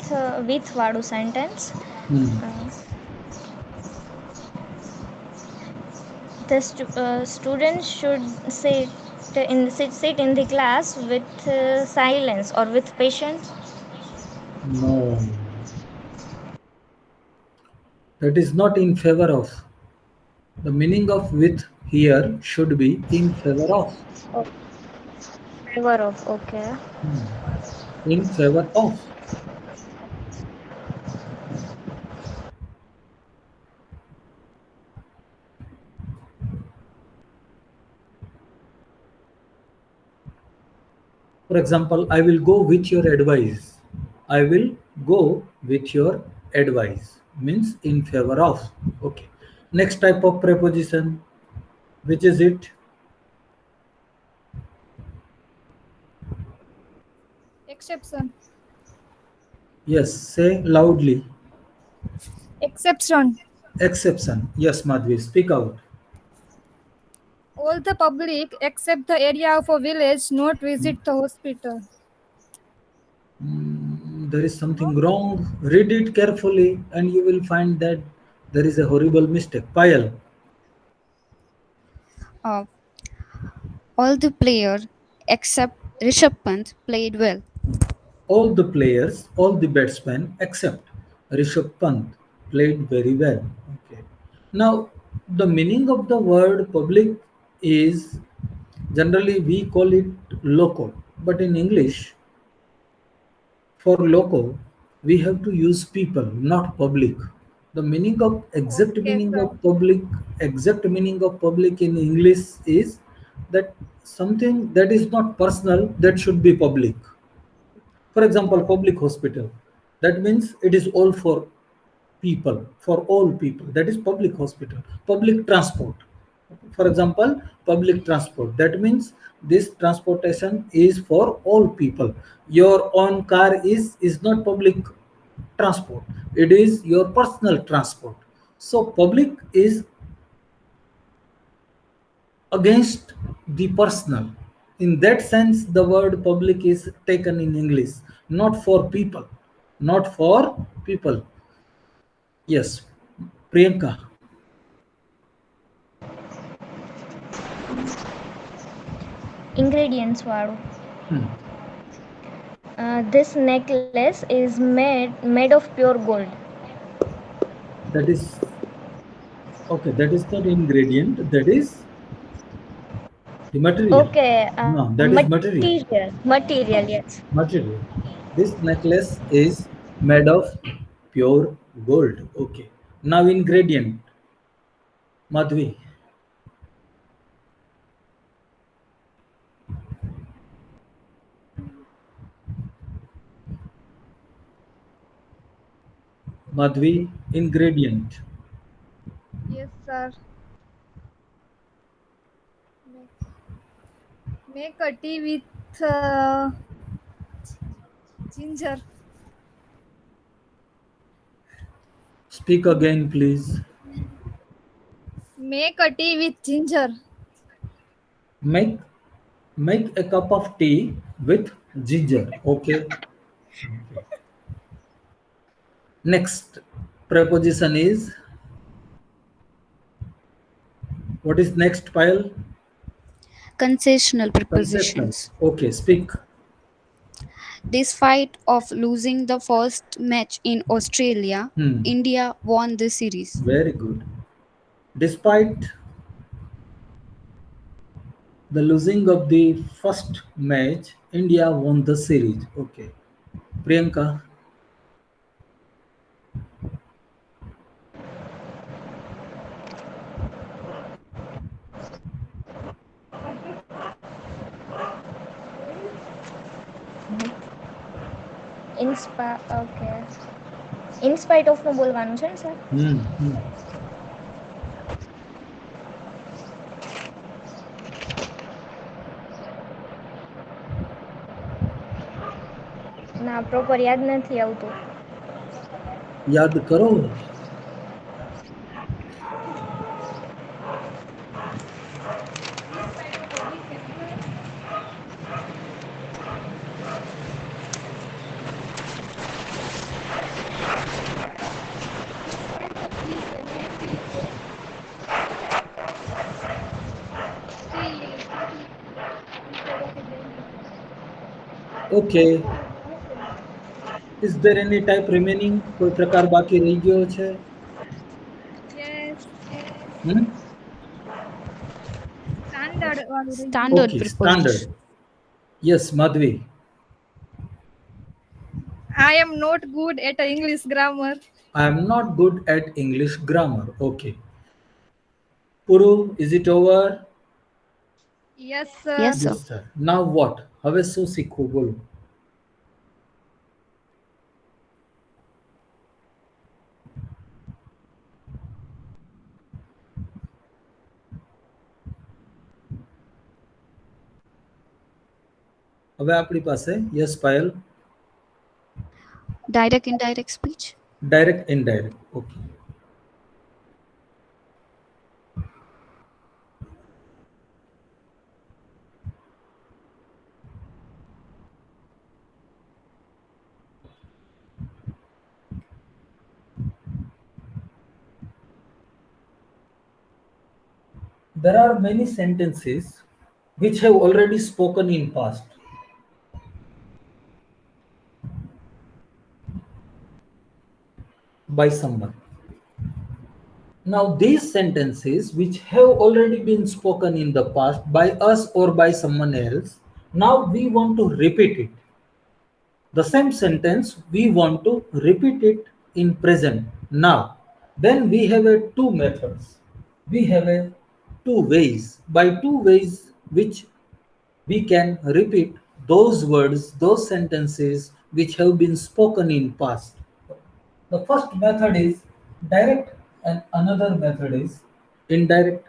So with વાળું sentence. Hmm. Students should sit in the class with silence or with patience. No, that is not in favor of. The meaning of with here should be in favor of. Favor of, okay. In favor of. For example, I will go with your advice. I will go with your advice means in favor of. Okay. Next type of preposition, which is it? Exception. Yes, say loudly. Exception. Exception. Yes, Madhvi, speak out. All the public except the area of a village not visit the hospital. There is something wrong. Read it carefully and you will find that there is a horrible mistake. Payal. All the players except Rishabh Pant played well. All the players, all the batsmen except Rishabh Pant played very well. Okay. Now, the meaning of the word public is generally we call it loco, but in English, for loco, We have to use people, not public. The meaning of exact Okay, meaning sir. of public, exact meaning of public in English is that something that is not personal that should be public. For example, public hospital, that means it is all for people, for all people. That is public hospital. Public transport, for example, public transport, that means this transportation is for all people. Your own car is not public transport, it is your personal transport. So public is against the personal. In that sense, the word public is taken in English, not for people, not for people. Yes, Priyanka. Ingredients વાળું. Hmm. This necklace is made of pure gold. That is okay. That is not ingredient. That is the material. Okay, No, that is material. material, yes. Material. This necklace is made of pure gold. Okay. Now ingredient. Madhvi. Madhvi. Ingredient. Yes, sir. Make a tea with ginger. Speak again, please. Make a tea with ginger. Make make a cup of tea with ginger. Okay. Next preposition is, what is next pile? Concessional Concessional. prepositions. Okay, speak. Despite of losing the first match in Australia, Hmm. India won the series. Very good. Despite the losing of the first match, India won the series. Okay. Priyanka. Okay, in spite ઓફનું બોલવાનું છે ને સર? Hmm. Hmm. ના, proper યાદ નથી આવતું. याद करो. Okay. Is there any type remaining? કોઈ પ્રકાર બાકી રહી ગયો છે? Yes. Hmm? Standard વાળું રહી ગયું. Standard Okay, preposition. standard. Yes, Madhvi. I am not good at English grammar. I am not good at English grammar. Okay. Puru, is it over? Yes, sir. Yes, sir. Yes, sir. Now what? હવે શું શીખવું બોલો? હવે આપણી પાસે yes Payal. Direct, indirect speech. Direct, indirect. Okay. There are many sentences which have already spoken in past. By someone. Now these sentences which have already been spoken in the past by us or by someone else, now we want to repeat it. The same sentence we want to repeat it in present now. Then we have a two methods. We have a two ways. By two ways which we can repeat those words, those sentences which have been spoken in past. The first method is direct and another method is indirect.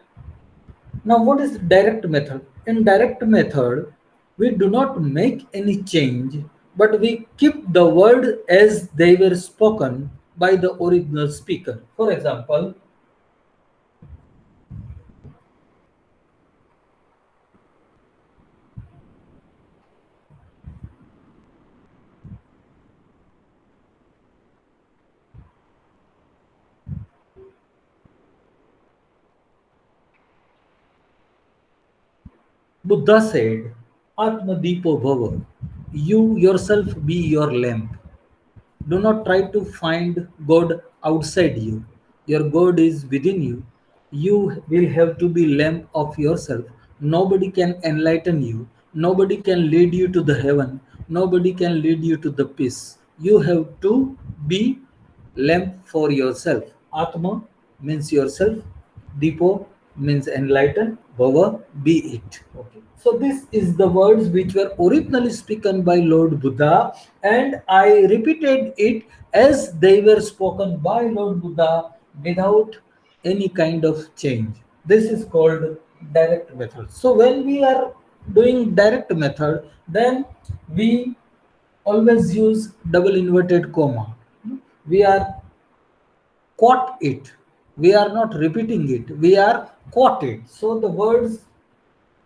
Now, what is direct method? In direct method, we do not make any change, but we keep the word as they were spoken by the original speaker. For example, Buddha said, Atma Deepo Bhava, you yourself be your lamp. Do not try to find God outside you. Your God is within you. You will have to be lamp of yourself. Nobody can enlighten you. Nobody can lead you to the heaven. Nobody can lead you to the peace. You have to be lamp for yourself. Atma means yourself. Deepo means enlighten. Bhava, be it. Okay. So this is the words which were originally spoken by Lord Buddha, and I repeated it as they were spoken by Lord Buddha without any kind of change. This is called direct method. So when we are doing direct method, then we always use double inverted comma. We are quote it. We are not repeating it. We are quote it. So the words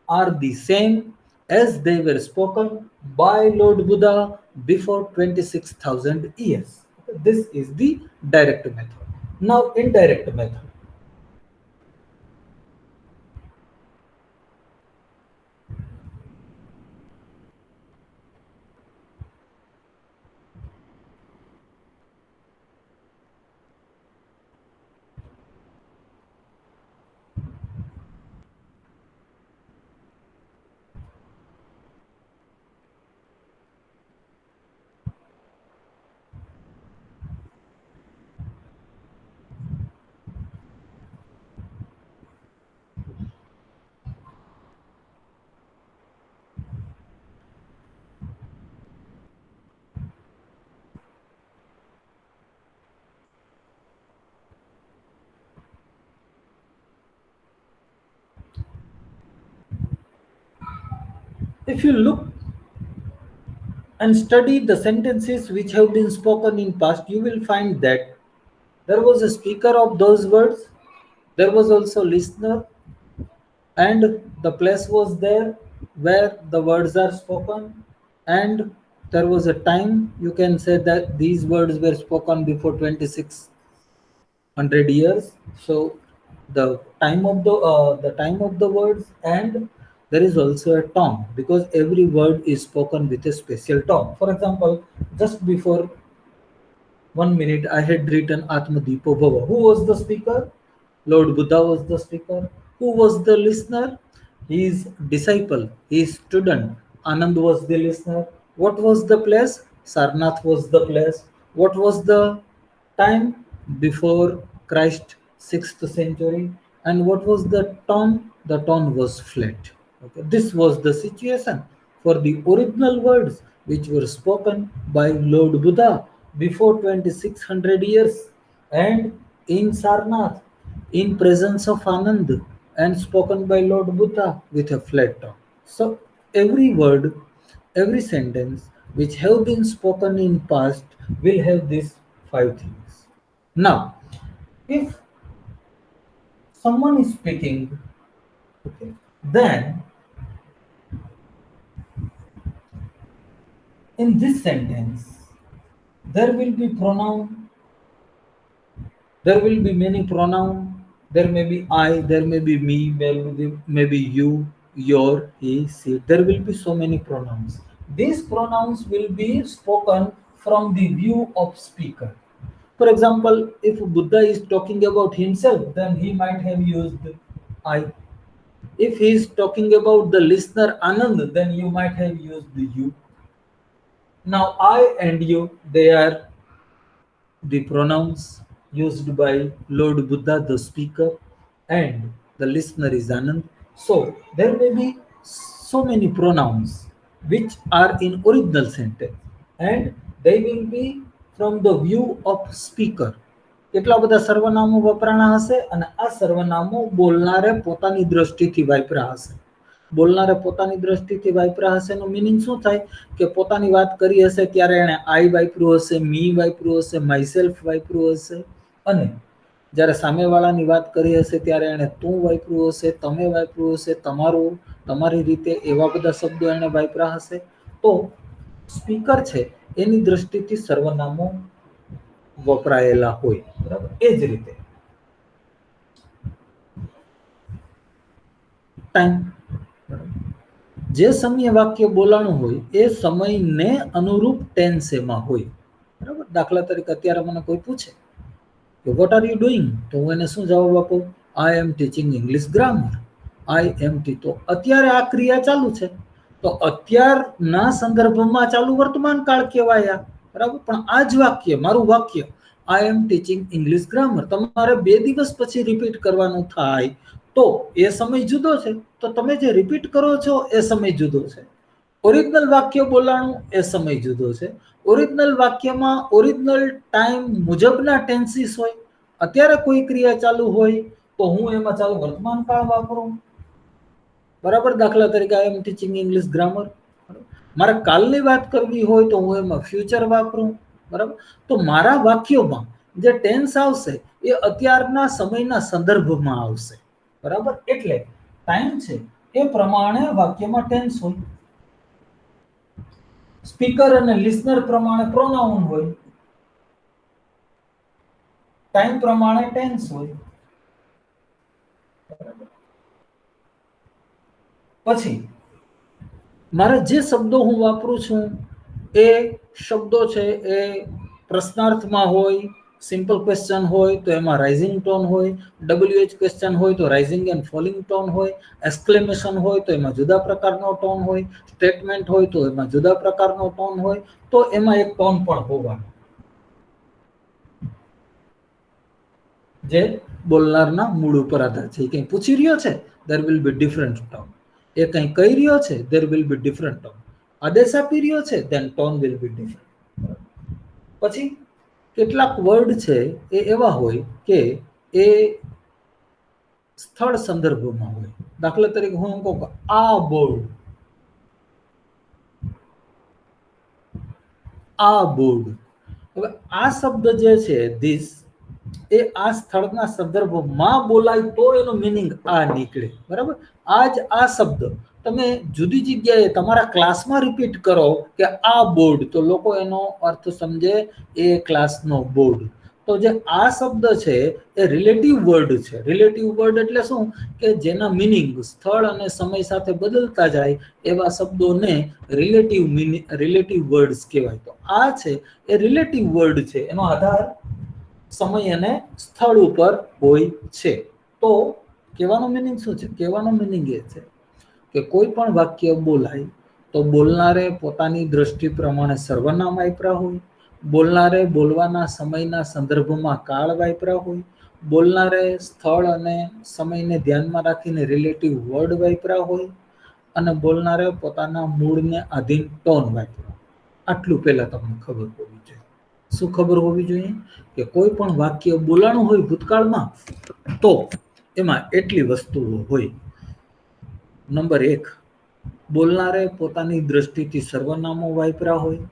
are the same as they were spoken by Lord Buddha before 26,000 years. This is the direct method. Now, indirect method. If you look and study the sentences which have been spoken in past, you will find that there was a speaker of those words, there was also listener, and the place was there where the words are spoken, and there was a time you can say that these words were spoken before 2600 years. So the time of the words, and there is also a tone because every word is spoken with a special tone. For example, just before 1 minute, I had written Atmadipo Bhava. Who was the speaker? Lord Buddha was the speaker. Who was the listener? His disciple, his student. Anand was the listener. What was the place? Sarnath was the place. What was the time? Before Christ, 6th century. And what was the tone? The tone was flat. Okay. This was the situation for the original words which were spoken by Lord Buddha before 2600 years and in Sarnath in presence of Anand and spoken by Lord Buddha with a flat tone. So every word, every sentence which have been spoken in past will have these five things. Now, if someone is speaking, okay, then in this sentence there will be pronoun, there will be many pronoun, there may be I, there may be me, maybe you, your, he, she. There will be so many pronouns. These pronouns will be spoken from the view of speaker. For example, if Buddha is talking about himself, then he might have used I. If he is talking about the listener Anand, then you might have used the you. Now I and you, they are the pronouns used by Lord Buddha, the speaker, and the listener is Anand. So there may be so many pronouns which are in original sentence, and they will be from the view of speaker. કેટલા બધા સર્વનામો વપરાણા હશે અને આ સર્વનામો બોલનારે પોતાની દ્રષ્ટિથી વાપર્યા હશે. બોલનારે પોતાની દ્રષ્ટિથી વાપર્યા હશે એનો મિનિંગ શું થાય કે પોતાની વાત કરી હશે ત્યારે એણે આઈ વાપર્યું હશે, મી વાપર્યું હશે, માયસેલ્ફ વાપર્યું હશે, અને જ્યારે સામેવાળાની વાત કરી હશે ત્યારે એણે તું વાપર્યું હશે, તમે વાપર્યું હશે, તમારું, તમારી રીતે, એવા બધા શબ્દો એણે વાપર્યા હશે. તો સ્પીકર છે એની દ્રષ્ટિથી સર્વનામો વપરાયેલા હોય. બરાબર, એ જ રીતે ટાઈમ, જે સમયે વાક્ય બોલાણું હોય એ સમયને અનુરૂપ ટેન્સ એમાં હોય. બરાબર, દાખલા તરીકે અત્યારે મને કોઈ પૂછે કે વોટ આર યુ ડુઈંગ, તો હું એને શું જવાબ આપું? આઈ એમ ટીચિંગ ઇંગ્લિશ ગ્રામર. આઈ એમ ટી, તો અત્યારે આ ક્રિયા ચાલુ છે, તો અત્યારના સંદર્ભમાં ચાલુ વર્તમાન કાળ કહેવાય. બરાબર, પણ આ જ વાક્ય, મારું વાક્ય આઈ એમ ટીચિંગ ઇંગ્લિશ ગ્રામર, તમારે 2 દિવસ પછી રિપીટ કરવાનું થાય તો એ સમય જુદો છે, તો તમે જે રિપીટ કરો છો એ સમય જુદો છે. ઓરિજિનલ વાક્ય બોલાણું એ સમય જુદો છે. ઓરિજિનલ વાક્યમાં ઓરિજિનલ ટાઈમ મુજબના ટેન્સીસ હોય. અત્યારે કોઈ ક્રિયા ચાલુ હોય તો હું એમાં ચાલુ વર્તમાન કાળ વાપરું. બરાબર, દાખલા તરીકે આઈ એમ ટીચિંગ ઇંગ્લિશ ગ્રામર. મારે કાલની વાત કરવી હોય તો હું એમાં ફ્યુચર વાપરું. બરાબર, તો મારા વાક્યોમાં જે ટેન્સ આવશે એ અત્યારના સમયના સંદર્ભમાં આવશે. બરાબર, એટલે ટાઈમ છે એ પ્રમાણે વાક્યમાં ટેન્સ હોય. સ્પીકર અને લિસનર પ્રમાણે પ્રોનાઉન હોય, ટાઈમ પ્રમાણે ટેન્સ હોય. પછી મારે જે શબ્દો હું વાપરું છું એ શબ્દો છે એ પ્રશ્નાર્થમાં હોય, સિમ્પલ ક્વેશ્ચન હોય તો એમાં રાઇઝિંગ ટોન હોય, WH ક્વેશ્ચન હોય તો રાઇઝિંગ એન્ડ ફોલિંગ ટોન હોય, એક્સક્લેમેશન હોય તો એમાં જુદા પ્રકારનો ટોન હોય, સ્ટેટમેન્ટ હોય તો એમાં જુદા પ્રકારનો ટોન હોય, તો એમાં એક ટોન પણ હોવાનો જે બોલનારના મૂડ ઉપર આધાર છે. કંઈ પૂછી રહ્યો છે, there will be different tone. એ કંઈ કહી રહ્યો છે, there will be different tone. આદેશ આપી રહ્યો છે, then tone will be different. પછી કેટલાક વર્ડ છે એ એવા હોય કે એ સ્થળ સંદર્ભમાં હોય. દાખલા તરીકે હું કહું કે આ બોર્ડ, આ બોર્ડ, હવે આ શબ્દ જે છે ધીસ, એ આ સ્થળના સંદર્ભમાં બોલાય તો એનો મિનિંગ આ નીકળે. બરાબર, આ જ આ શબ્દ તમે જુદી જગ્યાએ તમારા ક્લાસમાં રિપીટ કરો કે આ બોર્ડ, તો લોકો એનો અર્થ સમજે એ ક્લાસનો બોર્ડ. તો જે આ શબ્દ છે એ રિલેટિવ વર્ડ છે. રિલેટિવ વર્ડ એટલે શું કે જેના મિનિંગ સ્થળ અને સમય સાથે બદલતા જાય એવા શબ્દોને રિલેટિવ વર્ડ્સ કહેવાય. તો આ છે એ રિલેટિવ વર્ડ છે, એનો આધાર સમય અને સ્થળ ઉપર હોય છે. તો કહેવાનો મિનિંગ શું છે? કહેવાનો મિનિંગ એ છે કે કોઈ પણ વાક્ય બોલાય તો બોલનારે પોતાની દ્રષ્ટિ પ્રમાણે સર્વનામ વાપર્યા હોય, બોલનારે બોલવાના સમયના સંદર્ભમાં કાળ વાપર્યા હોય, બોલનારે સ્થળ અને સમયને ધ્યાનમાં રાખીને રિલેટિવ વર્ડ વાપર્યા હોય, અને બોલનારે પોતાના મૂળને આધીન ટોન વાપર્યો. આટલું પહેલા તમને ખબર હોવી જોઈએ. શું ખબર હોવી જોઈએ? કે કોઈ પણ વાક્ય બોલાણું હોય ભૂતકાળમાં તો એમાં એટલી વસ્તુઓ હોય. નંબર 1, બોલનારે પોતાની દ્રષ્ટિથી સર્વનામો વાપર્યા હોય.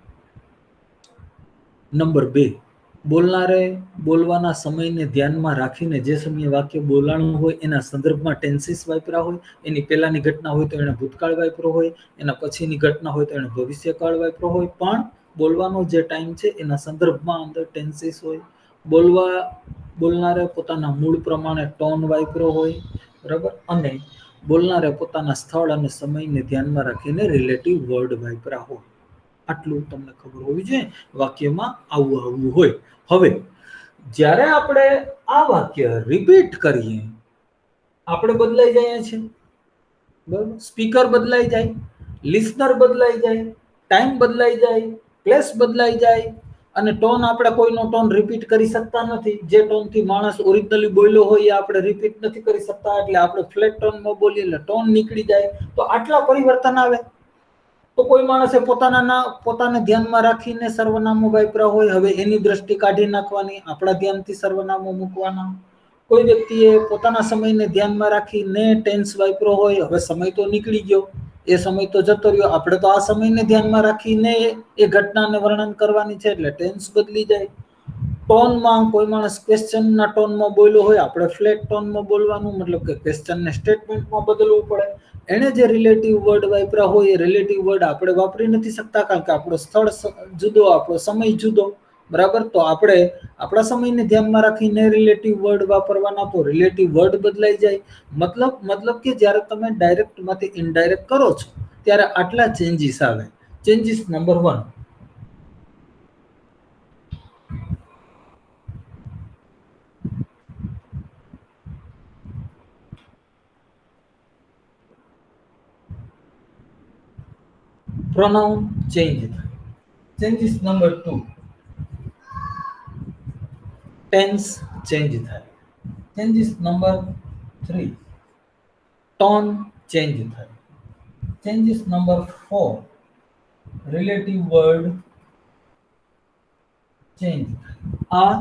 નંબર 2, બોલનારે બોલવાના સમયને ધ્યાનમાં રાખીને જે સમયે વાક્ય બોલાણું હોય એના સંદર્ભમાં ટેન્સીસ વાપર્યા હોય. એની પહેલાની ઘટના હોય તો એણે ભૂતકાળ વાપર્યો હોય, એના પછીની ઘટના હોય તો એણે ભવિષ્યકાળ વાપર્યો હોય, પણ બોલવાનો જે ટાઈમ છે એના સંદર્ભમાં અંદર ટેન્સીસ હોય. બોલનારે પોતાના મૂળ પ્રમાણે ટોન વાપર્યો હોય. બરાબર, અને બોલનારે પોતાના સ્થળ અને સમયને ધ્યાનમાં રાખીને રિલેટિવ વર્ડ વાપર્યા હોય. આટલું તમને ખબર હોવી જોઈએ. વાક્યમાં આવું હોય. હવે જ્યારે આપણે આ વાક્ય રિપીટ કરીએ આપણે બદલાઈ જઈએ છીએ. બરાબર, સ્પીકર બદલાઈ જાય, લિસનર બદલાઈ જાય, ટાઈમ બદલાઈ જાય, પ્લેસ બદલાઈ જાય અને ટોન આપણે કોઈનો ટોન રિપીટ કરી શકતા નથી. જે ટોનથી માણસ ઓરિજિનલી બોલ્યો હોય એ આપણે રિપીટ નથી કરી શકતા, એટલે આપણે ફ્લેટ ટોનમાં બોલીએ એટલે ટોન નીકળી જાય. તો આટલા પરિવર્તન આવે. તો કોઈ માણસે પોતાને ધ્યાનમાં રાખીને સર્વનામો વાપર્યા હોય, હવે એની દ્રષ્ટિ કાઢી નાખવાની, આપણા ધ્યાનથી સર્વનામો મૂકવાના. કોઈ વ્યક્તિએ પોતાના સમયને ધ્યાનમાં રાખીને ટેન્સ વાપર્યો હોય, હવે સમય તો નીકળી ગયો, એ સમય તો જતો રહ્યો, આપણે તો આ સમયને ધ્યાનમાં રાખીને એ ઘટનાને વર્ણન કરવાની છે, એટલે ટેન્સ બદલી જાય. ટોનમાં કોઈ માણસ ક્વેશ્ચનના ટોનમાં બોલ્યો હોય, આપણે ફ્લેટ ટોનમાં બોલવાનું, મતલબ કે ક્વેશ્ચનને સ્ટેટમેન્ટમાં બદલવું પડે. એને જે રિલેટિવ વર્ડ વાપર્યા હોય એ રિલેટિવ વર્ડ આપણે વાપરી નથી શકતા, કારણ કે આપણો સ્થળ જુદો, આપણો સમય જુદો, બરાબર. તો આપણે આપણા સમયને ધ્યાનમાં રાખીને રિલેટિવ વર્ડ વાપરવાના, તો રિલેટિવ વર્ડ બદલાઈ જાય. મતલબ કે જ્યારે તમે ડાયરેક્ટમાંથી ઇનડાયરેક્ટ કરો છો ત્યારે આટલા ચેન્જીસ આવે. ચેન્જીસ નંબર 1, pronoun change થાય. ચેન્જીસ નંબર 2, ટેન્સ ચેન્જ થાય. ચેન્જીસ નંબર 3, ટોન ચેન્જ થાય. Changes number 4, relative word change થાય. આ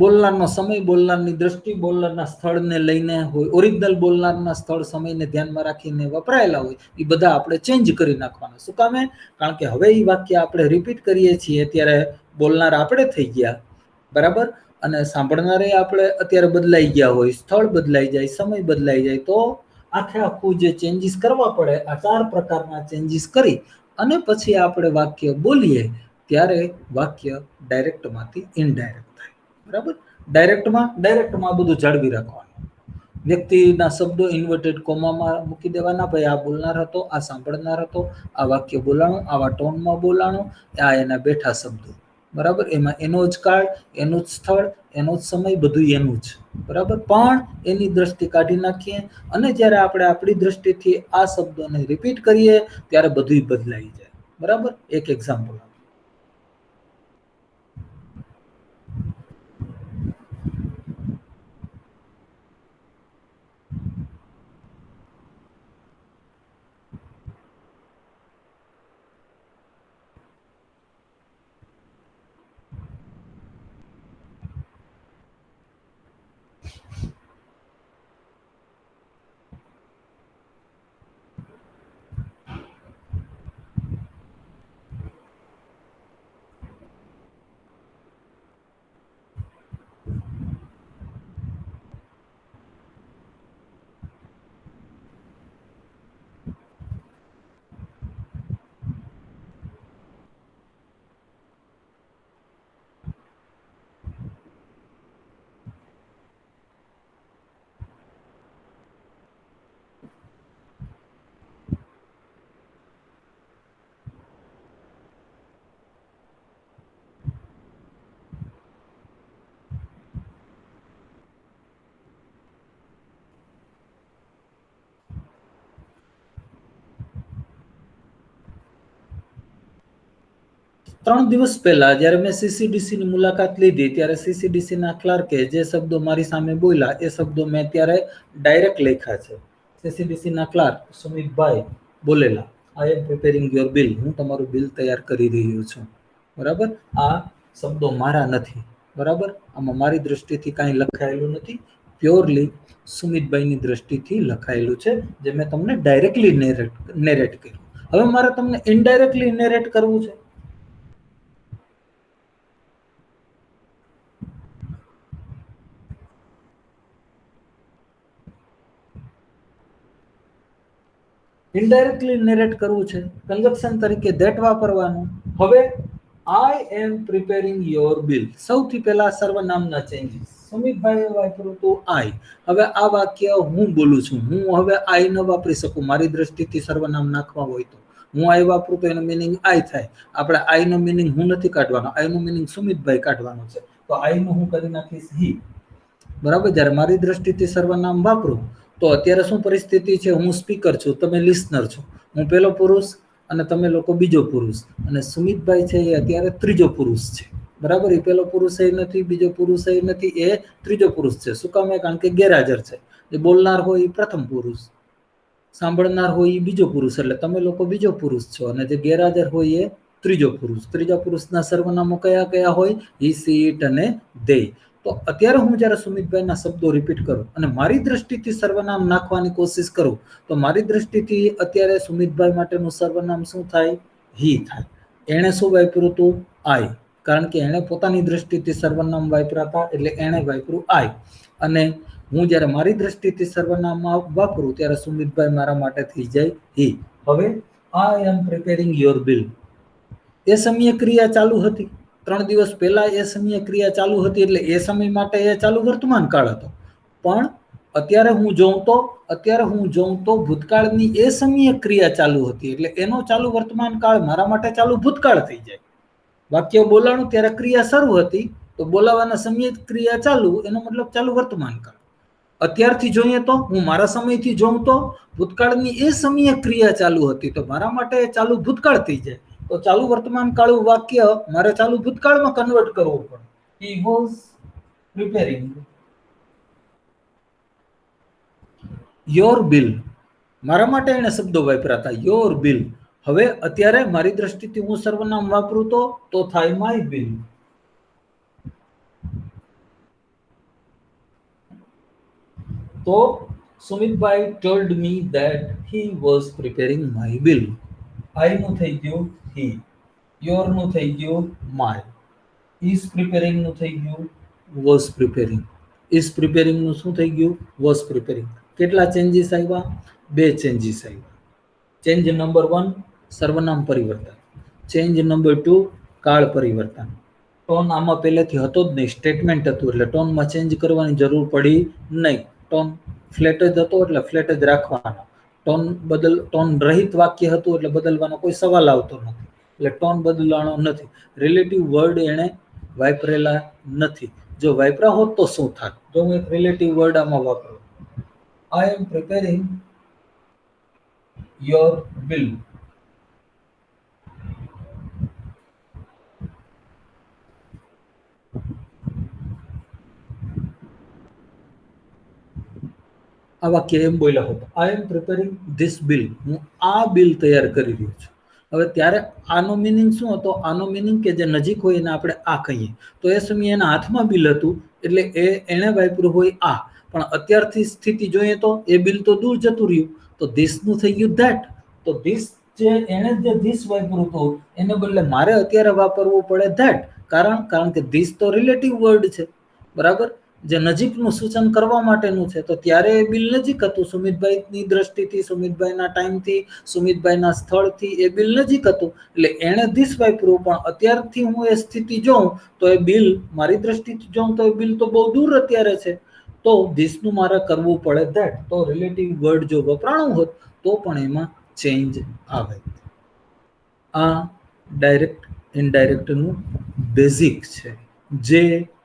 બોલનારનો સમય, બોલનારની દ્રષ્ટિ, બોલનારના સ્થળને લઈને હોય, ઓરિજિનલ બોલનારના સ્થળ સમયને ધ્યાનમાં રાખીને વપરાયેલા હોય, એ બધા આપણે ચેન્જ કરી નાખવાના. શું કામે? કારણ કે હવે એ વાક્ય આપણે રિપીટ કરીએ છીએ ત્યારે બોલનાર આપણે થઈ ગયા, બરાબર, અને સાંભળનારે આપણે અત્યારે બદલાઈ ગયા હોય, સ્થળ બદલાઈ જાય, સમય બદલાઈ જાય, તો આખું જે ચેન્જીસ કરવા પડે, આ 4 પ્રકારના ચેન્જીસ કરી અને પછી આપણે વાક્ય બોલીએ ત્યારે વાક્ય ડાયરેક્ટમાંથી ઇનડાયરેક્ટ થાય, બરાબર. ડાયરેક્ટમાં બધું જાળવી રાખવાનું. વ્યક્તિના શબ્દો ઇન્વર્ટેડ કોમામાં મૂકી દેવાના, ભાઈ આ બોલનાર હતો, આ સાંભળનાર હતો, આ વાક્ય બોલાણું, આવા ટોનમાં બોલાણું, આ એના બેઠા શબ્દો, બરાબર. એમાં એનો જ કાળ, એનું જ સ્થળ, એનો જ સમય, બધું એનું જ, બરાબર. પણ એની દ્રષ્ટિ કાઢી નાખીએ અને જ્યારે આપણે આપણી દ્રષ્ટિથી આ શબ્દોને રિપીટ કરીએ ત્યારે બધું બદલાઈ જાય, બરાબર. એક એક્ઝામ્પલ, 3 દિવસ પહેલા જ્યારે મેં સીસીડીસીની મુલાકાત લીધી ત્યારે સીસીડીસીના ક્લાર્કે જે શબ્દો મારી સામે બોલ્યા એ શબ્દો મેં ત્યારે ડાયરેક્ટ લખ્યા છે. સીસીડીસીના ક્લાર્ક સુમિતભાઈ બોલેલા, I am preparing your bill, હું તમારું બિલ તૈયાર કરી રહ્યો છું, બરાબર. આ શબ્દો મારા નથી, બરાબર. આમાં મારી દ્રષ્ટિથી કાંઈ લખાયેલું નથી, પ્યોરલી સુમિતભાઈની દ્રષ્ટિથી લખાયેલું છે, જે મેં તમને ડાયરેક્ટલી નેરેટ કર્યું. હવે મારે તમને ઇનડાયરેક્ટલી નેરેટ કરવું છે. ઇનડાયરેક્ટલી નેરેટ કરવું છે, કન્જક્શન તરીકે ધેટ વાપરવાનું. હવે આઈ એમ પ્રિપેરિંગ યોર બિલ, સૌથી પહેલા સર્વનામના ચેન્જીસ. સુમિતભાઈએ વાપર્યું હતું આઈ. હવે આ વાક્ય હું બોલું છું, હું હવે આઈ ન વાપરી શકું. મારી દ્રષ્ટિથી સર્વનામ નાખવા હોય તો હું આઈ વાપરું તો એનો મિનિંગ આઈ થાય. આપણે આઈ નો મિનિંગ હું નથી કાઢવાનો, આઈ નો મિનિંગ સુમિતભાઈ કાઢવાનો છે, તો આઈ નું હું કરી નાખીશ હી, બરાબર. જ્યારે મારી દ્રષ્ટિથી સર્વનામ વાપરું તો અત્યારે શું પરિસ્થિતિ છે, હું સ્પીકર છું, તમે લિસનર છો, હું પેલો પુરુષ અને તમે લોકો બીજો પુરુષ, અને સુમિતભાઈ છે એ અત્યારે ત્રીજો પુરુષ છે, બરાબર. એ પેલો પુરુષ એ નથી, બીજો પુરુષ એ નથી, એ ત્રીજો પુરુષ છે. શું કામ? કારણ કે ગેરહાજર છે. જે બોલનાર હોય એ પ્રથમ પુરુષ, સાંભળનાર હોય એ બીજો પુરુષ, એટલે તમે લોકો બીજો પુરુષ છો, અને જે ગેરહાજર હોય એ ત્રીજો પુરુષ. ત્રીજા પુરુષના સર્વનામો કયા કયા હોય? હી, સી, ઇટ અને દે. તો અત્યારે હું જ્યારે સુમિતભાઈના શબ્દો રિપીટ કરું અને મારી દ્રષ્ટિથી સર્વનામ નાખવાની કોશિશ કરું, તો મારી દ્રષ્ટિથી અત્યારે સુમિતભાઈ માટેનું સર્વનામ શું થાય? હી થાય. એણે શું વાપર્યું હતું? આઈ, કારણ કે એણે પોતાની દ્રષ્ટિથી સર્વનામ વાપર્યા હતા, એટલે એણે વાપર્યું આઈ. અને હું જ્યારે મારી દ્રષ્ટિથી સર્વનામ વાપરું ત્યારે સુમિતભાઈ મારા માટે થઈ જાય હી. હવે આઈ એમ પ્રિપેરિંગ યોર બિલ, એ સમયે ક્રિયા ચાલુ હતી. 3 દિવસ પહેલા એ સમયે ક્રિયા ચાલુ હતી, એટલે એ સમય માટે એ ચાલુ વર્તમાન કાળ હતો. પણ અત્યારે હું જોઉં તો ભૂતકાળની એ સમયે ક્રિયા ચાલુ હતી, એટલે એનો ચાલુ વર્તમાન કાળ મારા માટે ચાલુ ભૂતકાળ થઈ જાય. વાક્ય બોલાણું ત્યારે ક્રિયા શરૂ હતી, તો બોલાવાના સમયે ક્રિયા ચાલુ, એનો મતલબ ચાલુ વર્તમાન કાળ. અત્યારથી જોઈએ તો હું મારા સમયથી જોઉં તો ભૂતકાળની એ સમયે ક્રિયા ચાલુ હતી, તો મારા માટે ચાલુ ભૂતકાળ થઈ જાય. તો ચાલુ વર્તમાન કાળનું વાક્ય મારે ચાલુ ભૂતકાળમાં કન્વર્ટ કરવું પડે. He was preparing your bill. મારા માટે એને શબ્દો વાપર્યા હતા, યોર બિલ. હવે અત્યારે મારી દ્રષ્ટિથી હું સર્વનામ વાપરું તો થાય માય બિલ. તો સુમિતભાઈ told me that he was preparing my bill. I નું થઈ ગયું he, your નું થઈ ગયું my, is preparing નું થઈ ગયું was preparing, is preparing નું શું થઈ ગયું? was preparing. કેટલા ચેન્જીસ આવ્યા? 2 ચેન્જીસ આવ્યા. ચેન્જ નંબર 1 સર્વનામ પરિવર્તન, ચેન્જ નંબર 2 કાળ પરિવર્તન. ટોન આમાં પહેલેથી હતો જ નહીં, સ્ટેટમેન્ટ હતું, એટલે ટોનમાં ચેન્જ કરવાની જરૂર પડી નહીં. ટોન ફ્લેટ જ હતો એટલે ફ્લેટ જ રાખવાનો. ટોન રહિત વાક્ય હતું એટલે બદલવાનો કોઈ સવાલ આવતો નથી, એટલે ટોન બદલવાનો નથી. રિલેટિવ વર્ડ એણે વાપરેલા નથી. જો વાપરા હોત તો શું થાત? જો હું એક રિલેટિવ વર્ડ આમાં વાપરું, આઈ એમ પ્રિપેરિંગ યોર બિલ. આ વાક્ય એમ બોલ્યા હોત, આઈ એમ પ્રિપેરિંગ ધીસ બિલ, હું આ બિલ તૈયાર કરી રહ્યો છું. હવે ત્યારે આનો મિનિંગ શું હતો? આનો મિનિંગ કે જે નજીક હોય એને આપણે આ કહીએ, તો એ સમયે એના હાથમાં બિલ હતું, એટલે એણે વાપર્યું હોય આ. પણ અત્યારથી સ્થિતિ જોઈએ તો એ બિલ તો દૂર જતું રહ્યું, તો ધીસ નું થઈ ગયું ધેટ. તો ધીસ એણે જે ધીસ વાપર્યું હતું એને બદલે મારે અત્યારે વાપરવું પડે ધેટ. કારણ કે ધીસ તો રિલેટિવ વર્ડ છે, બરાબર, જે નજીકનું સૂચન કરવા માટેનું છે. તો ત્યારે એ બિલ નજીક હતું, સુમિતભાઈની દ્રષ્ટિથી, સુમિતભાઈના ટાઈમથી, સુમિતભાઈના સ્થળથી એ બિલ નજીક હતું, એટલે એણે ધીસ વાપર્યું. પણ અત્યારથી હું એ સ્થિતિ જોઉં તો એ બિલ, મારી દ્રષ્ટિથી જોઉં તો એ બિલ તો બહુ દૂર અત્યારે છે, તો ધીસનું મારે કરવું પડે ધેટ. તો રિલેટિવ વર્ડ જો વપરાણું હોત તો પણ એમાં ચેન્જ આવે. આ ડાયરેક્ટ ઇનડાયરેક્ટનું બેઝિક છે, જે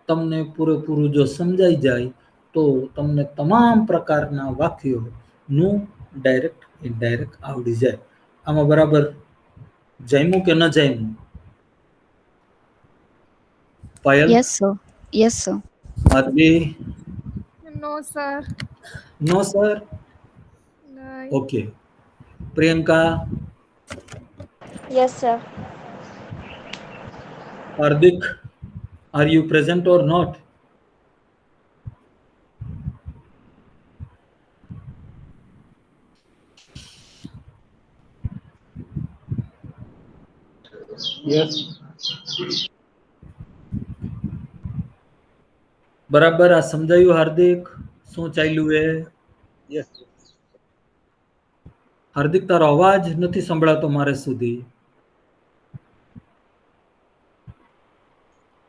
તમને પૂરેપૂરું જો સમજાઈ જાય તો તમને તમામ પ્રકારના વાક્યોનું ડાયરેક્ટ ઇનડાયરેક્ટ આવડી જાય. આમાં બરાબર જામ્યું કે ન જામ્યું? Payal? Yes, sir. Yes, sir. Madhavi? No, sir. No sir? No. Okay. Priyanka? Yes, sir. Hardik, are you present or not? Yes. બરાબર આ સમજાયું હાર્દિક? શું ચાલ્યું એ? Yes. હાર્દિક તારો અવાજ નથી સંભળાતો મારે સુધી.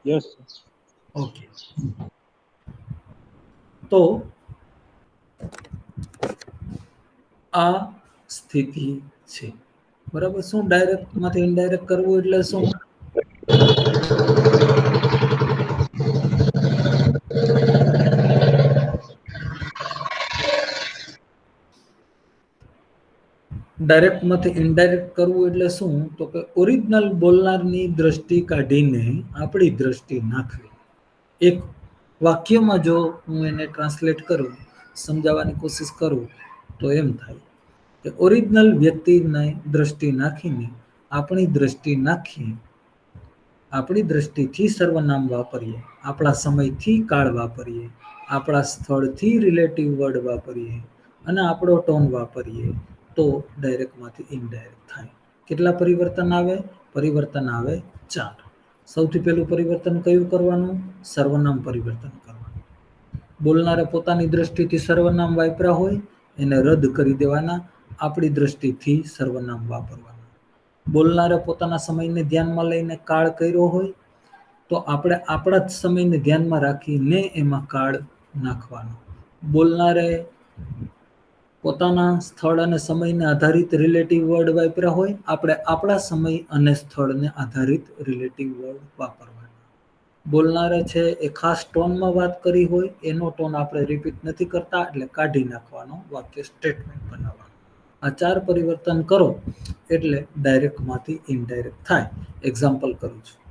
Yes. ઓકે. તો આ સ્થિતિ છે, બરાબર. શું ડાયરેક્ટ માંથી ઇનડાયરેક્ટ કરવું એટલે શું? ડાયરેક્ટમાંથી ઇનડાયરેક્ટ કરવું એટલે શું? તો કે ઓરિજિનલ બોલનારની દ્રષ્ટિ કાઢીને આપણી દ્રષ્ટિ નાખવી. એક વાક્યમાં જો હું એને ટ્રાન્સલેટ કરું, સમજાવવાની કોશિશ કરું, તો એમ થાય કે ઓરિજિનલ વ્યક્તિને દ્રષ્ટિ નાખીને આપણી દ્રષ્ટિ નાખીએ, આપણી દ્રષ્ટિથી સર્વનામ વાપરીએ, આપણા સમયથી કાળ વાપરીએ, આપણા સ્થળથી રિલેટિવ વર્ડ વાપરીએ અને આપણો ટોન વાપરીએ, તો ડાયરેક્ટમાંથી ઇનડાયરેક્ટ થાય. કેટલા પરિવર્તન આવે? પરિવર્તન આવે 4. સૌથી પહેલું પરિવર્તન કયું કરવાનું? સર્વનામ પરિવર્તન કરવાનું. બોલનારે પોતાની દ્રષ્ટિથી સર્વનામ વાપર્યા હોય એને રદ કરી દેવાના, આપણી દ્રષ્ટિથી સર્વનામ વાપરવાના. બોલનારે પોતાના સમયને ધ્યાનમાં લઈને કાળ કર્યો હોય તો આપણે આપણા જ સમયને ધ્યાનમાં રાખીને એમાં કાળ નાખવાનો. બોલનારે પોતાના સ્થળ અને સમયને આધારિત રિલેટિવ વર્ડ વાપર્યા હોય, આપણે આપણા સમય અને સ્થળને આધારિત રિલેટિવ વર્ડ વાપરવાના. બોલનારે છે એ ખાસ ટોનમાં વાત કરી હોય, એનો ટોન આપણે રિપીટ નથી કરતા એટલે કાઢી નાખવાનો, વાક્ય સ્ટેટમેન્ટ બનાવવાનું. આ 4 પરિવર્તન કરો એટલે ડાયરેક્ટમાંથી ઇનડાયરેક્ટ થાય. એક્ઝામ્પલ કરું છું.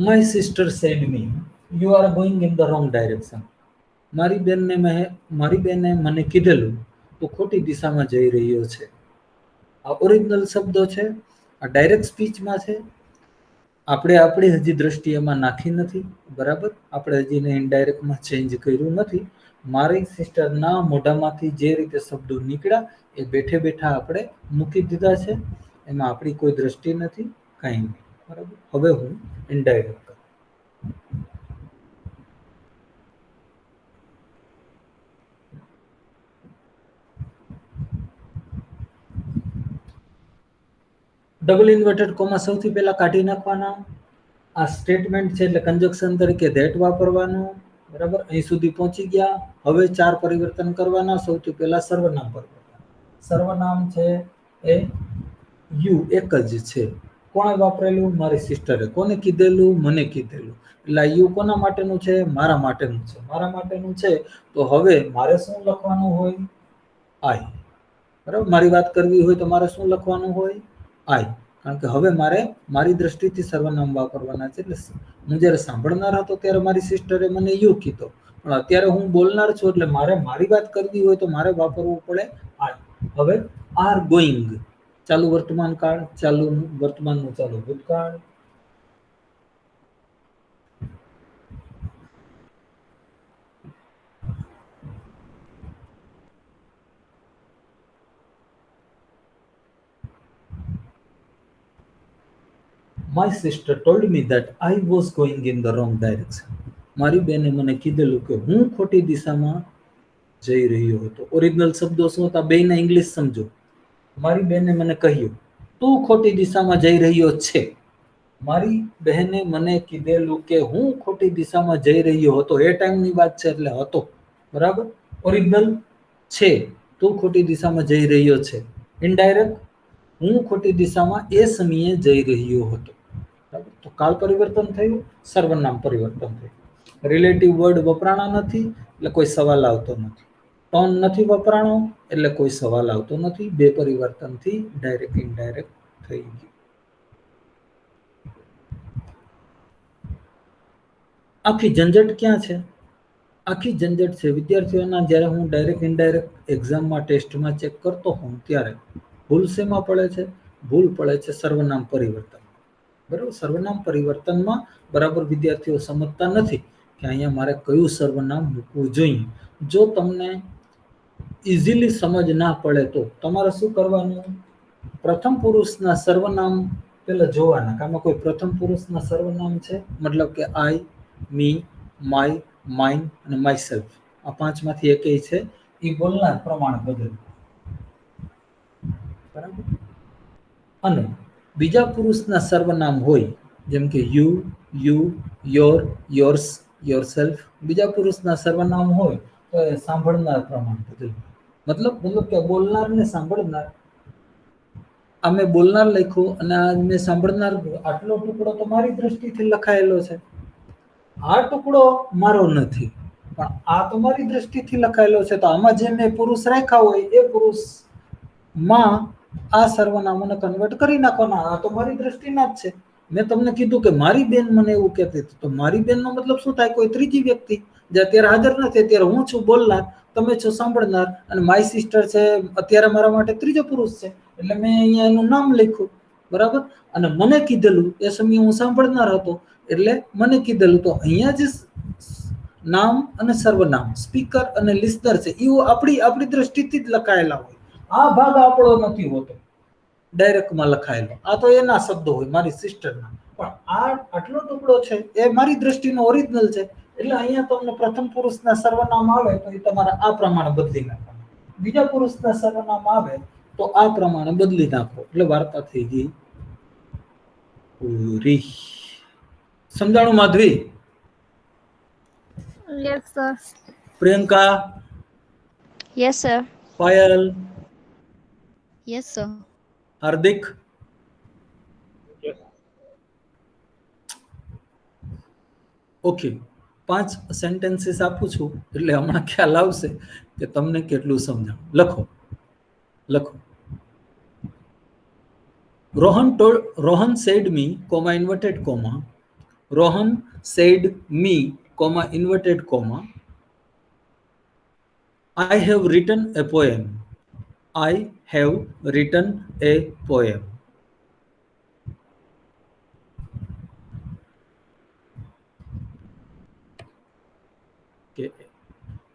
My sister said me, you are going in the wrong direction. મારી બેને મને કીધેલું તો ખોટી દિશામાં જઈ રહ્યો છે. આ ઓરિજિનલ શબ્દો છે, આ ડાયરેક્ટ સ્પીચમાં છે. આપણે આપણી હજી દ્રષ્ટિ એમાં નાખી નથી, બરાબર? આપણે હજી એને ઇનડાયરેક્ટમાં ચેન્જ કર્યું નથી. મારી સિસ્ટરના મોઢામાંથી જે રીતે શબ્દો નીકળ્યા એ બેઠે બેઠા આપણે મૂકી દીધા છે. એમાં આપણી કોઈ દ્રષ્ટિ નથી, કાંઈ નહીં, બરાબર? હવે હું ઇનડાયરેક્ટ કરું. ડબલ ઇન્વર્ટેડ કોમા સૌથી પહેલા કાઢી નાખવાના. આ સ્ટેટમેન્ટ છે એટલે કન્જક્શન તરીકે ધેટ વાપરવાનું, બરાબર? અહીં સુધી પહોંચી ગયા. હવે 4 પરિવર્તન કરવાના. સૌથી પહેલા સર્વનામ પરિવર્તન. સર્વનામ છે એ યુ એક જ છે. કોણે વાપરેલું? મારી સિસ્ટરે. કોને કીધેલું? મને કીધેલું. એટલે યુ કોના માટેનું છે? મારા માટેનું છે. મારા માટેનું છે તો હવે મારે શું લખવાનું હોય? આઈ. બરાબર? મારી વાત કરવી હોય તો મારે શું લખવાનું હોય? આઈ. કારણ કે હવે મારે મારી દ્રષ્ટિથી સર્વનામ વાપરવાના છે. એટલે હું જ્યારે સાંભળનાર હતો ત્યારે મારી સિસ્ટરે મને યુ કીધો, પણ અત્યારે હું બોલનાર છું એટલે મારે મારી વાત કરવી હોય તો મારે વાપરવું પડે આઈ. હવે આર ગોઈંગ, ચાલુ વર્તમાન કાળ, ચાલુ વર્તમાનનું ચાલુ ભૂતકાળ. My sister told me that I was going in the wrong direction. મારી બેને મને કીધેલું કે હું ખોટી દિશામાં જઈ રહ્યો હતો. ઓરિજિનલ શબ્દો શું હતા? બેયના ઇંગ્લિશ સમજો. મારી બેને મને કહ્યું તું ખોટી દિશામાં જઈ રહ્યો છે. મારી બહેને મને કીધેલું કે હું ખોટી દિશામાં જઈ રહ્યો હતો. એ ટાઈમની વાત છે એટલે હતો, બરાબર? ઓરિજિનલ છે તું ખોટી દિશામાં જઈ રહ્યો છે. ઇનડાયરેક્ટ હું ખોટી દિશામાં એ સમયે જઈ રહ્યો હતો. તો કાળ પરિવર્તન થયું, સર્વનામ પરિવર્તન થયું. રિલેટિવ વર્ડ વપરાણા નથી એટલે કોઈ સવાલ આવતો નથી. ટોન નથી વપરાણો એટલે કોઈ સવાલ આવતો નથી. 2 પરિવર્તનથી ડાયરેક્ટ ઇનડાયરેક્ટ થઈ ગયું. આખી ઝંઝટ ક્યાં છે? આખી ઝંઝટ છે વિદ્યાર્થીઓના, જ્યારે હું ડાયરેક્ટ ઇનડાયરેક્ટ એક્ઝામમાં ટેસ્ટમાં ચેક કરતો હોઉં ત્યારે ભૂલ શેમાં પડે છે? ભૂલ પડે છે સર્વનામ પરિવર્તન. બરાબર? સર્વનામ પરિવર્તનમાં બરાબર વિદ્યાર્થીઓ સમજતા નથી કે અહીંયા મારે કયું સર્વનામ મૂકવું જોઈએ. જો તમને ઇઝીલી સમજ ના પડે તો તમારે શું કરવાનું? પ્રથમ પુરુષના સર્વનામ પેલા જોવાના કે આમાં કોઈ પ્રથમ પુરુષના સર્વનામ છે, મતલબ કે આઈ, મી, માય, માઇન અને માયસેલ્ફ, આ પાંચમાંથી એકેય છે, એ બોલનાર પ્રમાણે બદલ. બરાબર. અને બીજા પુરુષના સર્વનામ હોય, જેમ કે you, you, your, yours, yourself, બીજા પુરુષના સર્વનામ હોય તો એ સાંભળનાર પ્રમાણે બદલ. મતલબ કે બોલનાર ને સાંભળનાર. આ મેં બોલનાર લખ્યું અને આ મેં સાંભળનાર. આટલો ટુકડો તો મારી દ્રષ્ટિથી લખાયેલો છે, આ ટુકડો મારો નથી, પણ આ તો મારી દ્રષ્ટિથી લખાયેલો છે. તો આમાં જે મેં પુરુષ રાખ્યા હોય એ પુરુષ માં આ સર્વનામોને કન્વર્ટ કરી નાખવાના. આ તો મારી દ્રષ્ટિના જ છે. મેં તમને કીધું કે મારી બેન મને એવું કહેતી હતી, તો મારી બેનનો મતલબ શું થાય? કોઈ ત્રીજી વ્યક્તિ જે અત્યારે હાજર નથી, અત્યારે હું છું બોલનાર, તમે છો સાંભળનાર, અને માય સિસ્ટર છે અત્યારે મારા માટે ત્રીજો પુરુષ છે, એટલે મેં અહીંયા એનું નામ લખ્યું. બરાબર. અને મને કીધેલું એ સમયે હું સાંભળનાર હતો, એટલે મને કીધેલું. તો અહીંયા જે નામ અને સર્વનામ, સ્પીકર અને લિસ્નર છે, એ આપણી દ્રષ્ટિથી જ લખાયેલા હોય. આ ભાગ આપણો નથી હોતો, ડાયરેક્ટમાં લખાયેલો. આ તો એના શબ્દો હોય, મારી સિસ્ટરના. પણ આ આટલો ટુકડો છે એ મારી દ્રષ્ટિનો ઓરિજિનલ છે. એટલે અહીંયા તમને પ્રથમ પુરુષના સર્વનામ આવે તો એ તમારે આ પ્રમાણે બદલી નાખવાનું, બીજા પુરુષના સર્વનામ આવે તો આ પ્રમાણે બદલી નાખો. એટલે વાર્તા થઈ ગઈ પૂરી. સમજાણું Madhavi? Yes, sir. Priyanka, Yes, sir. Payal, Yes, sir. હાર્દિક? Yes. ઓકે, 5 સેન્ટેન્સીસ આપું છું એટલે હમણાં ખ્યાલ આવશે કે તમને કેટલું સમજાણ. લખો. Rohan said me, comma, inverted comma. Rohan said me, comma, inverted comma. I have written a poem. I have written a poem.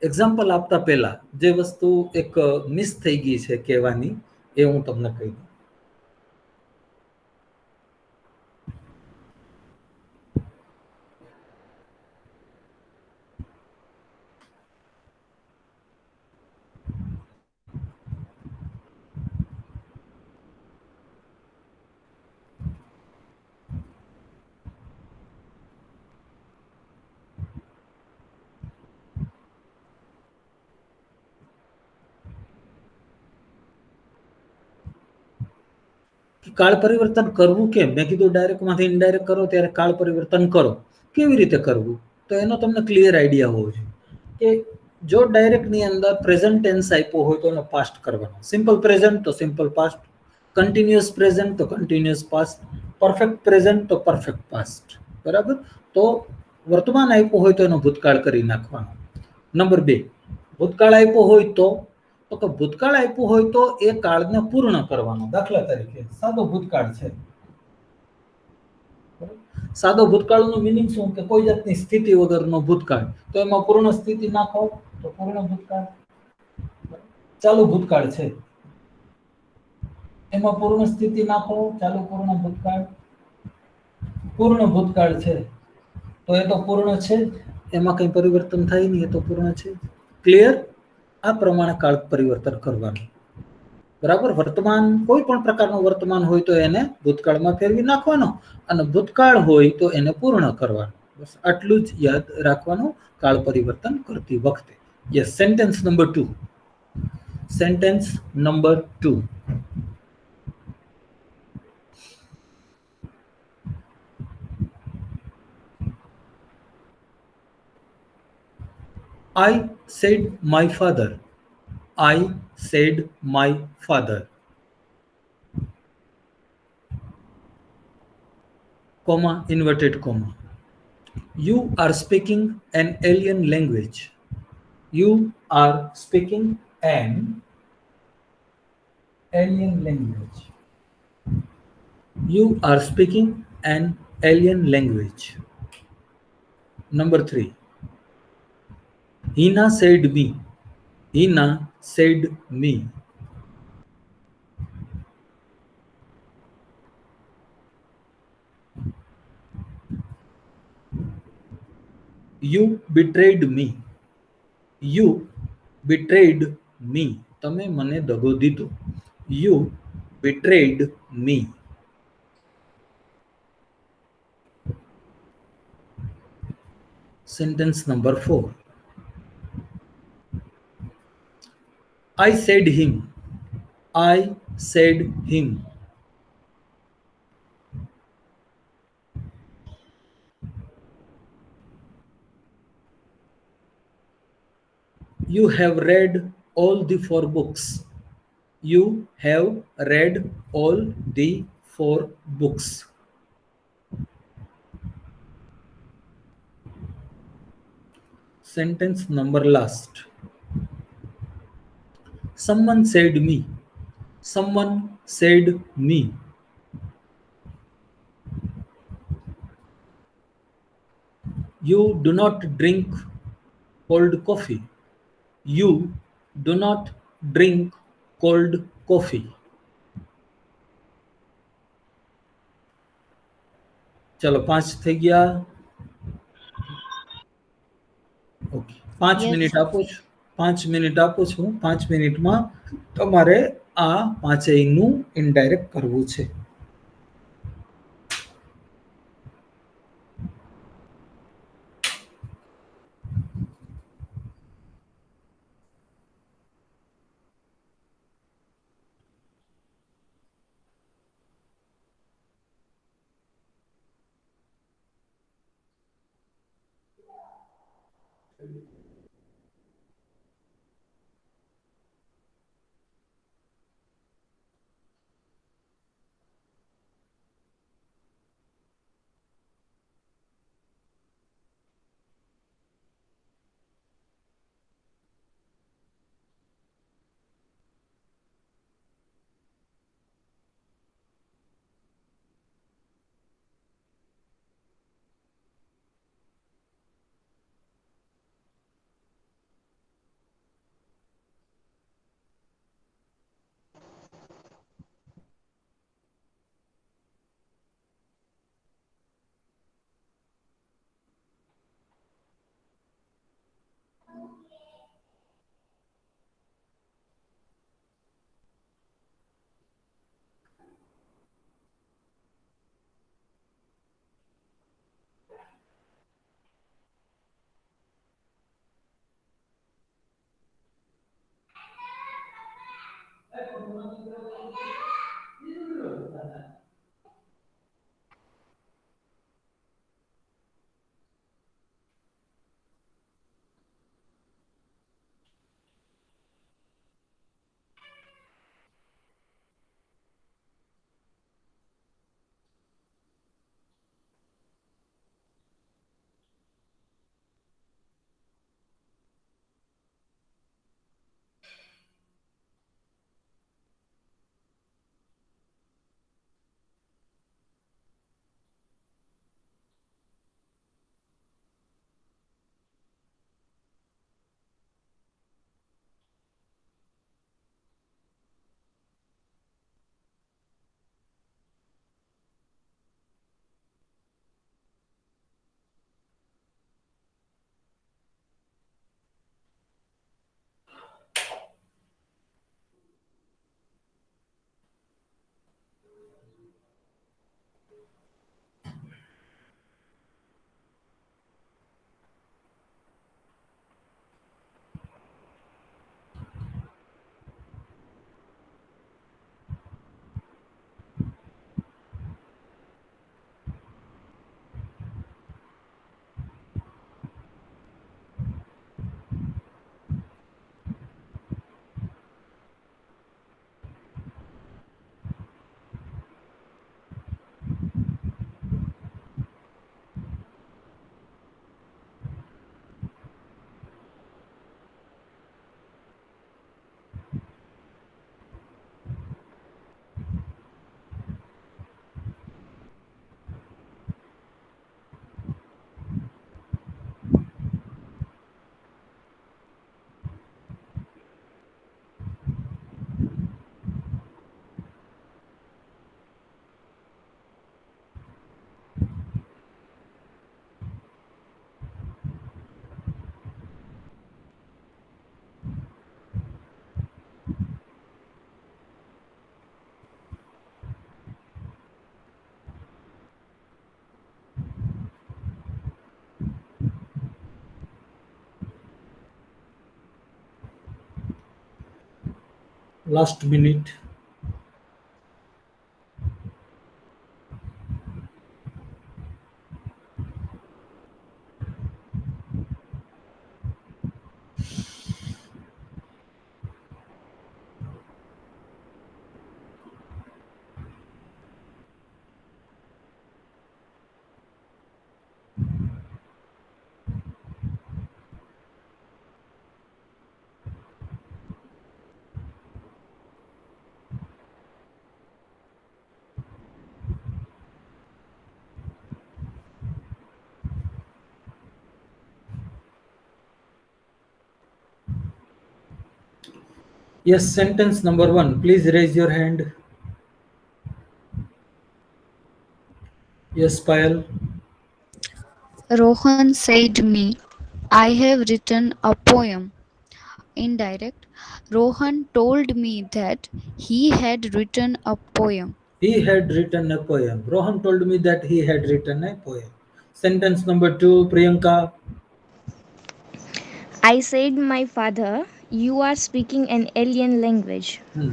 Example આપતા પહેલા જે વસ્તુ એક મિસ થઈ ગઈ છે કહેવાની, એ હું તમને કહી દઉં. કાળ પરિવર્તન કરવું કેમ? મેં કીધું ડાયરેક્ટમાંથી ઇનડાયરેક્ટ કરો ત્યારે કાળ પરિવર્તન કરો. કેવી રીતે કરવું? તો એનો તમને ક્લિયર આઈડિયા હોવો જોઈએ કે જો ડાયરેક્ટની અંદર પ્રેઝન્ટ ટેન્સ આપ્યો હોય તો એનો પાસ્ટ કરવાનો. સિમ્પલ પ્રેઝન્ટ તો સિમ્પલ પાસ્ટ, કન્ટિન્યુઅસ પ્રેઝન્ટ તો કન્ટિન્યુઅસ પાસ્ટ, પરફેક્ટ પ્રેઝન્ટ તો પરફેક્ટ પાસ્ટ. બરાબર. તો વર્તમાન આપ્યો હોય તો એનો ભૂતકાળ કરી નાખવાનો. નંબર 2, ભૂતકાળ આપ્યો હોય તો કે ભૂતકાળ આપ્યું હોય તો એ કાળને પૂર્ણ કરવાનો. દાખલા તરીકે સાદો ભૂતકાળ છે. સાદો ભૂતકાળનો મિનિંગ શું? કે કોઈ જાતની સ્થિતિ વગરનો ભૂતકાળ, તો એમાં પૂર્ણ સ્થિતિ નાખો તો પૂર્ણ ભૂતકાળ. ચાલુ ભૂતકાળ છે, એમાં પૂર્ણ સ્થિતિ નાખો, ચાલુ પૂર્ણ ભૂતકાળ. પૂર્ણ ભૂતકાળ છે તો એ તો પૂર્ણ છે, એમાં કઈ પરિવર્તન થાય નહીં, એ તો પૂર્ણ છે. ક્લિયર? આ પ્રમાણે કાળ પરિવર્તન કરવાનું. બરાબર. વર્તમાન, કોઈ પણ પ્રકારનું વર્તમાન હોય તો એને ભૂતકાળમાં ફેરવી નાખવાનો, અને ભૂતકાળ હોય તો એને પૂર્ણ કરવાનું. બસ આટલું જ યાદ રાખવાનું કાળ પરિવર્તન કરતી વખતે. Yes. Sentence number 2. Sentence number 2. I said my father. I said my father. Comma, inverted comma. You are speaking an alien language. You are speaking an alien language. You are speaking an alien language. Number 3. Hina said me. Hina said me. You betrayed me. You betrayed me. તમે મને દગો દીધો. You betrayed me. Sentence number 4. I said him. I said him. You have read all the four books. You have read all the four books. Sentence number last. Someone said me. Someone said me. You do not drink cold coffee. You do not drink cold coffee. ચલો 5 થઈ ગયા. Okay 5 Yes. Minute આપો છું. 5 minute આપું છું. 5 મિનિટમાં તમારે આ પાંચેયનું ઇનડાયરેક્ટ કરવું છે. Last minute. Yes, sentence number one. Please raise your hand. Yes, Payal. Rohan said me, I have written a poem. Indirect, Rohan told me that he had written a poem. He had written a poem. Rohan told me that he had written a poem. Sentence number two, Priyanka. I said, my father, you are speaking an alien language. Hmm.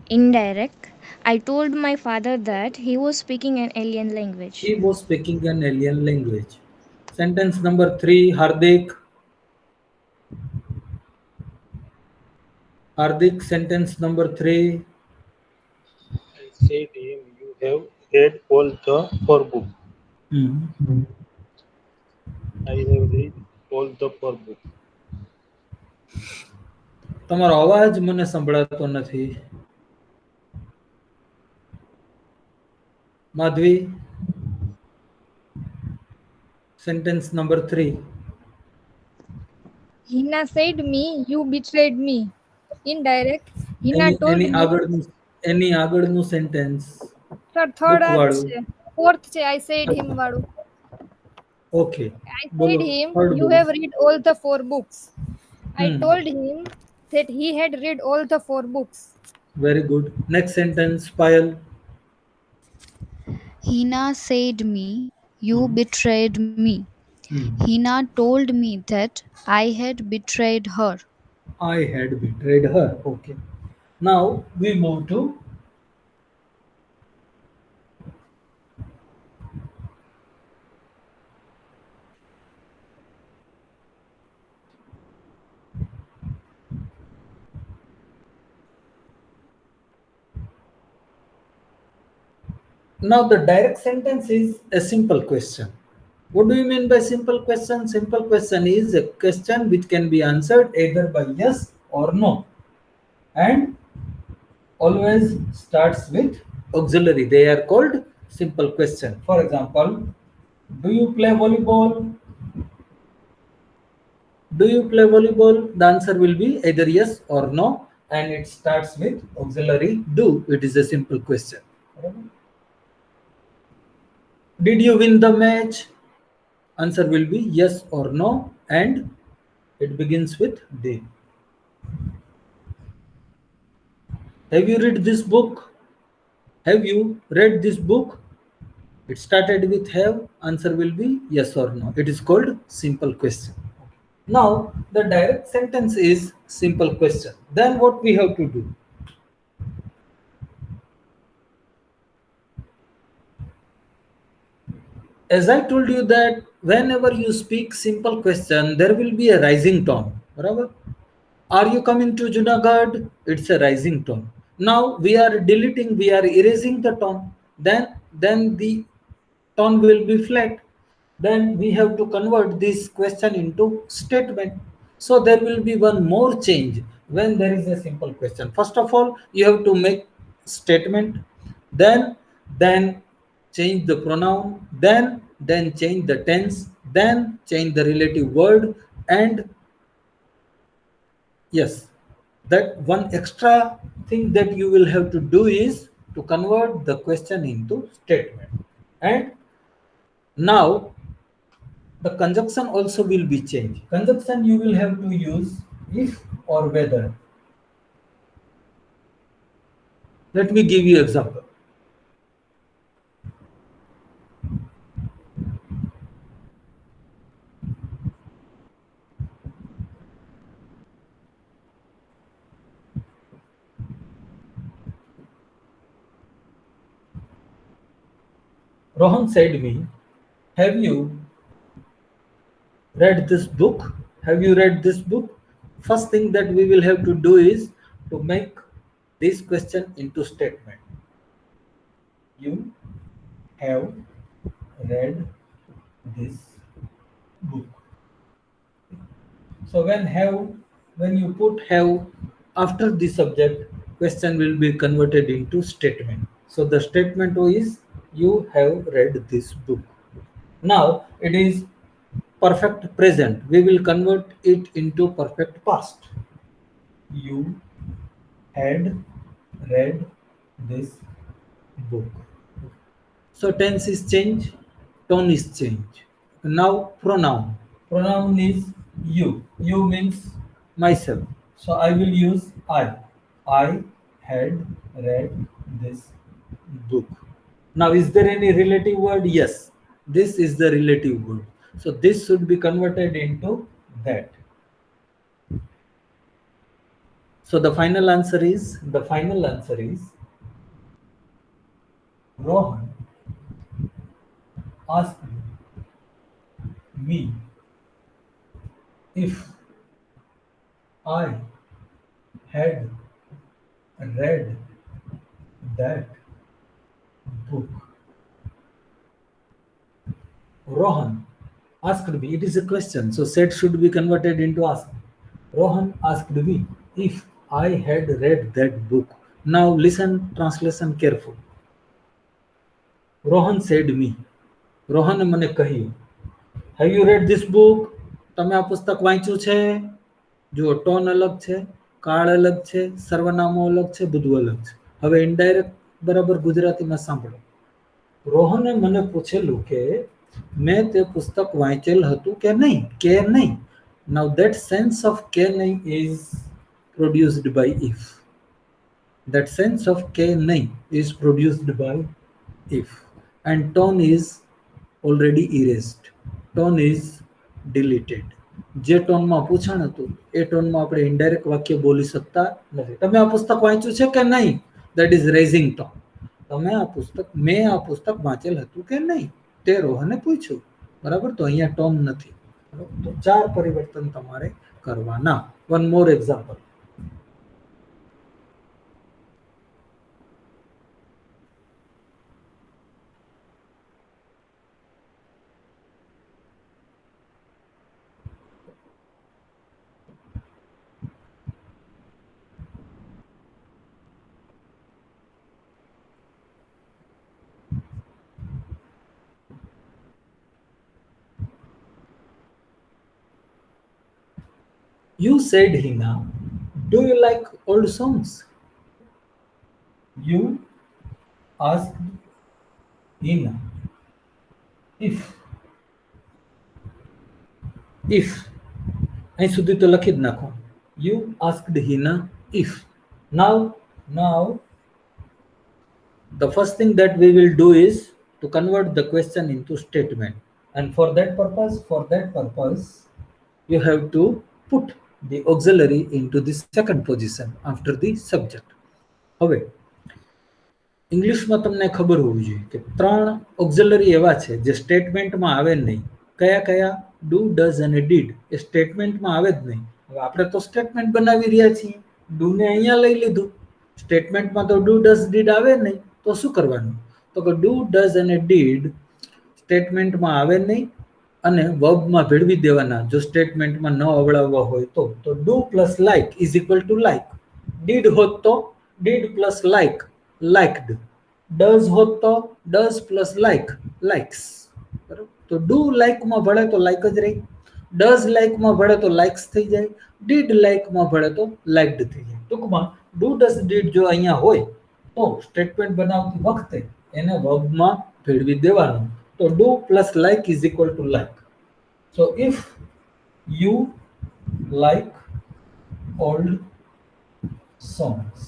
Indirect, I told my father that he was speaking an alien language. He was speaking an alien language. Sentence number three, Hardik. Hardik, sentence number three. I said him, you have read all the four books. Hmm. I have read all the four books. તમારો અવાજ મને સંભળાતો નથી. Madhavi, sentence number three. Hina said me, you betrayed me. Indirect, Hina any told any me, આગળનું sentence sir, third book આ જ વાળું. છે. Fourth છે, I said him વાળું. Okay. I બોલો, said him, third you બોલો. have read all the four books. I Hmm. told him that he had read all the four books. Very good. Next sentence, Payal. Hina said me, you Hmm. betrayed me. Hmm. Hina told me that I had betrayed her. I had betrayed her. Okay. Now we move to now the direct sentence is a simple question. What do you mean by simple question? Simple question is a question which can be answered either by yes or no, and always starts with auxiliary. They are called simple question. For example, do you play volleyball? Do you play volleyball? The answer will be either yes or no, and it starts with auxiliary do. It is a simple question. Did you win the match? Answer will be yes or no, and it begins with did. Have you read this book? Have you read this book? It started with have. Answer will be yes or no. It is called simple question. Now the direct sentence is simple question. Then what we have to do? As I told you that whenever you speak simple question, there will be a rising tone. Barabar? Are you coming to Junagadh? It's a rising tone. Now we are deleting, we are erasing the tone. Then the tone will be flat. Then we have to convert this question into statement. So there will be one more change when there is a simple question. First of all, you have to make statement, then then change the pronoun, then change the tense, then change the relative word, and yes, that one extra thing that you will have to do is to convert the question into statement. And now the conjunction also will be changed. Conjunction you will have to use if or whether. Let me give you example. Rohan said me, have you read this book? Have you read this book? First thing that we will have to do is to make this question into statement. You have read this book. So when you put have after the subject, question will be converted into statement. So the statement is you have read this book. Now it is perfect present. We will convert it into perfect past. You had read this book. So tense is change, tone is change. Now pronoun. Pronoun is you. You means myself. So I will use I. I had read this book. Now is there any relative word? Yes. This is the relative word. So this should be converted into that. So the final answer is Rohan asked me if I had read that book. Rohan asked me, it is a question, so said should be converted into ask. Rohan asked me if I had read that book. Now listen, translation careful. Rohan said me. રોહને મને કહ્યું, have you read this book? તમે આ પુસ્તક વાંચ્યું છે? જો tone અલગ છે, કાળ અલગ છે, સર્વનામો અલગ છે, બધું અલગ છે. હવે ઇનડાયરેક્ટ બરાબર ગુજરાતીમાં સાંભળો. રોહને મને પૂછેલું કે મેં તે પુસ્તક વાંચેલ હતું કે નહીં, કે નહીં. Now that sense of કે નહીં is produced by if. That sense of કે નહીં is produced by if. And tone is already erased. Tone is deleted. જે ટોનમાં પૂછણ હતું એ ટોનમાં આપણે ઇનડાયરેક્ટ વાક્ય બોલી શકતા નથી. તમે આ પુસ્તક વાંચ્યું છે કે નહીં? That is raising tone. તમે આ પુસ્તક મેં આ પુસ્તક વાંચેલ હતું કે નહીં તે રોહને પૂછ્યું. બરાબર, તો અહીંયા ટોન નથી. તો 4 પરિવર્તન તમારે કરવાના. One more example. You said, Hina, do you like old songs? You asked Hina if અહીં સુધી તો લખી જ નાખો. You asked Hina if. Now the first thing that we will do is to convert the question into statement, and for that purpose you have to put the auxiliary into the second position after the subject. હવે ઇંગ્લિશમાં તમને ખબર હોવી જોઈએ કે 3 auxiliary એવા છે જે સ્ટેટમેન્ટમાં આવે નહીં. કયા ડુ, ડઝ અને ડીડ એ સ્ટેટમેન્ટમાં આવે જ નહીં. હવે આપણે તો સ્ટેટમેન્ટ બનાવી રહ્યા છીએ, ડુ ને અહીંયા લઈ લીધું. સ્ટેટમેન્ટમાં તો ડુ, ડઝ, ડીડ આવે નહીં, તો શું કરવાનું? તો કે ડુ, ડઝ અને ડીડ સ્ટેટમેન્ટમાં આવે નહીં અને વર્બમાં ભેળવી દેવાના. જો સ્ટેટમેન્ટમાં ન અવળાવવા હોય તો do plus like is equal to like. Did હોત તો did plus like, liked. Does હોત તો ડઝ પ્લસ લાઇક, લાઇક્સ. બરાબર, તો ડુ લાઇકમાં ભળે તો લાઇક જ રહી, ડઝ લાઇકમાં ભળે તો લાઇક્સ થઈ જાય, ડીડ લાઇકમાં ભળે તો લાઇકડ થઈ જાય. ટૂંકમાં ડુ, ડઝ, ડીડ જો અહીંયા હોય તો સ્ટેટમેન્ટ બનાવતી વખતે એને વર્બમાં ભેળવી દેવાનું. તો do plus like is equal to like. So if you like old songs,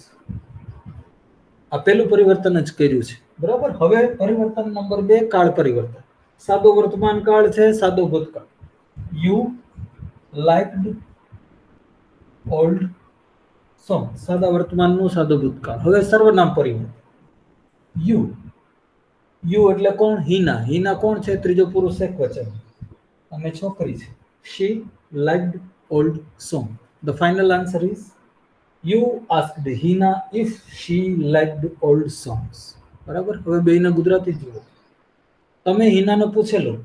આ પેલું પરિવર્તન જ કર્યું છે. બરાબર. હવે પરિવર્તન નંબર 2, કાળ પરિવર્તન. સાદો વર્તમાન કાળ છે, સાદો ભૂતકાળ. You liked old songs. સાદા વર્તમાનનું સાદો ભૂતકાળ. હવે સર્વનામ પરિવર્તન. You યુ એટલે કોણ? હિના. હિના કોણ છે? ત્રીજો પુરુષ એકવચન અને છોકરી છે. she liked old song. The final answer is you asked Hina if she liked old songs. બરાબર. હવે બેયને ગુજરાતી જુઓ. તમે હિનાને પૂછેલું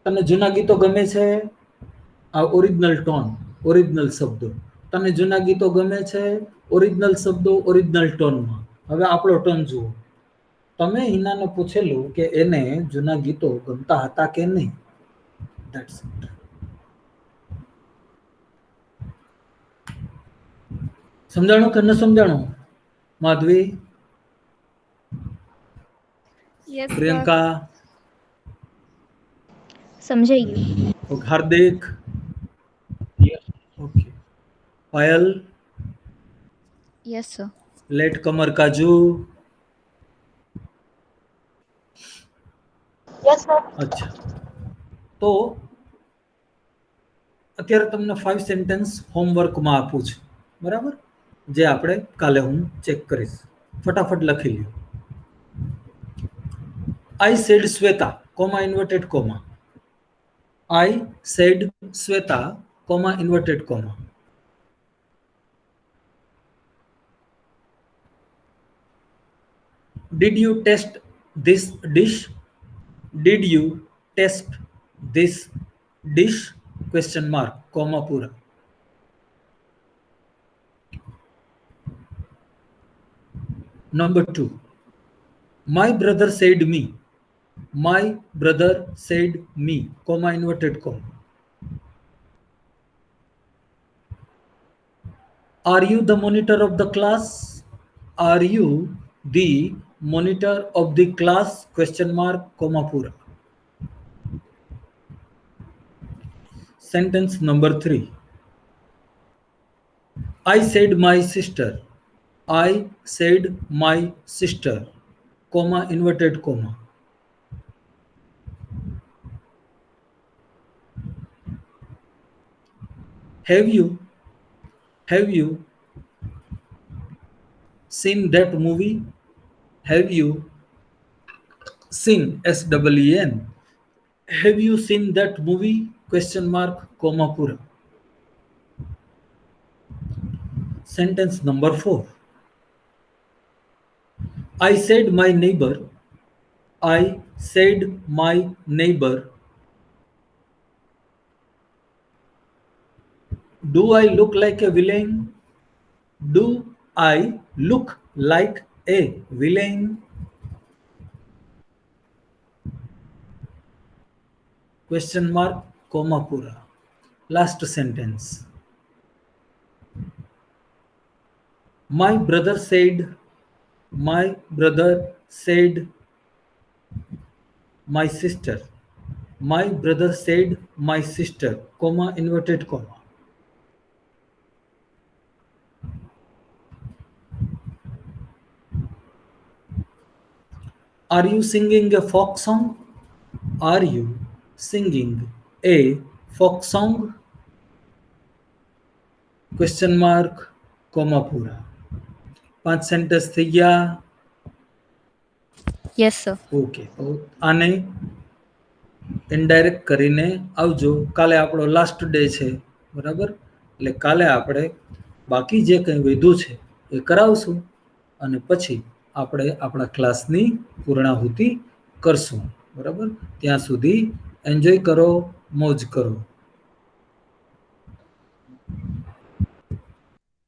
તને જૂના ગીતો ગમે છે? આ ઓરિજિનલ ટોન, ઓરિજિનલ શબ્દો. તને જૂના ગીતો ગમે છે? ઓરિજિનલ શબ્દો, ઓરિજિનલ ટોનમાં. હવે આપણો ટોન જુઓ. તમે હિનાને પૂછેલું કે એને જૂના ગીતો ગમતા હતા કે નહીં. That's it. સમજાણું કે ન સમજાણું? Madhavi, Yes, sir. પ્રિયંકા, સમજાઈ ગયું. Okay, Hardik, Yes. Okay, Payal, Yes, sir. Latecomer Kaju. અચ્છા, તો અત્યારે તમને 5 સેન્ટેન્સ હોમવર્કમાં આપું છું, બરાબર? જે આપણે કાલે હું ચેક કરીશ. ફટાફટ લખી લ્યો. I said Shweta, comma inverted comma. I said Sweta, comma inverted comma. Did you test this dish? Did you test this dish? Question mark, comma pura. Number 2. My brother said me. My brother said me, comma inverted comma. Are you the monitor of the class? Are you the monitor of the class? Question mark, comma pura. Sentence number 3. I said my sister. I said my sister, comma inverted comma. Have you seen that movie? Have you seen SEEN? Have you seen that movie? Question mark, comma pura. Sentence number 4. I said my neighbor. I said my neighbor. Do I look like a villain? Do I look like a villain? Question mark, comma pura. Last sentence. My brother said my sister. My brother said my sister, comma inverted comma. Are you singing a folk song? Are you singing a folk song? Question mark, comma pura. 5 sentence થઈ ગયા. Yes, sir. Okay, આને indirect કરીને આવજો. કાલે આપણો last day છે, બરાબર? એટલે કાલે આપણે બાકી જે કંઈ વધ્યું છે એ કરાવશું અને પછી આપણે આપણા ક્લાસની પૂર્ણાહુતિ કરશું, બરાબર? ત્યાં સુધી એન્જોય કરો, મોજ કરો.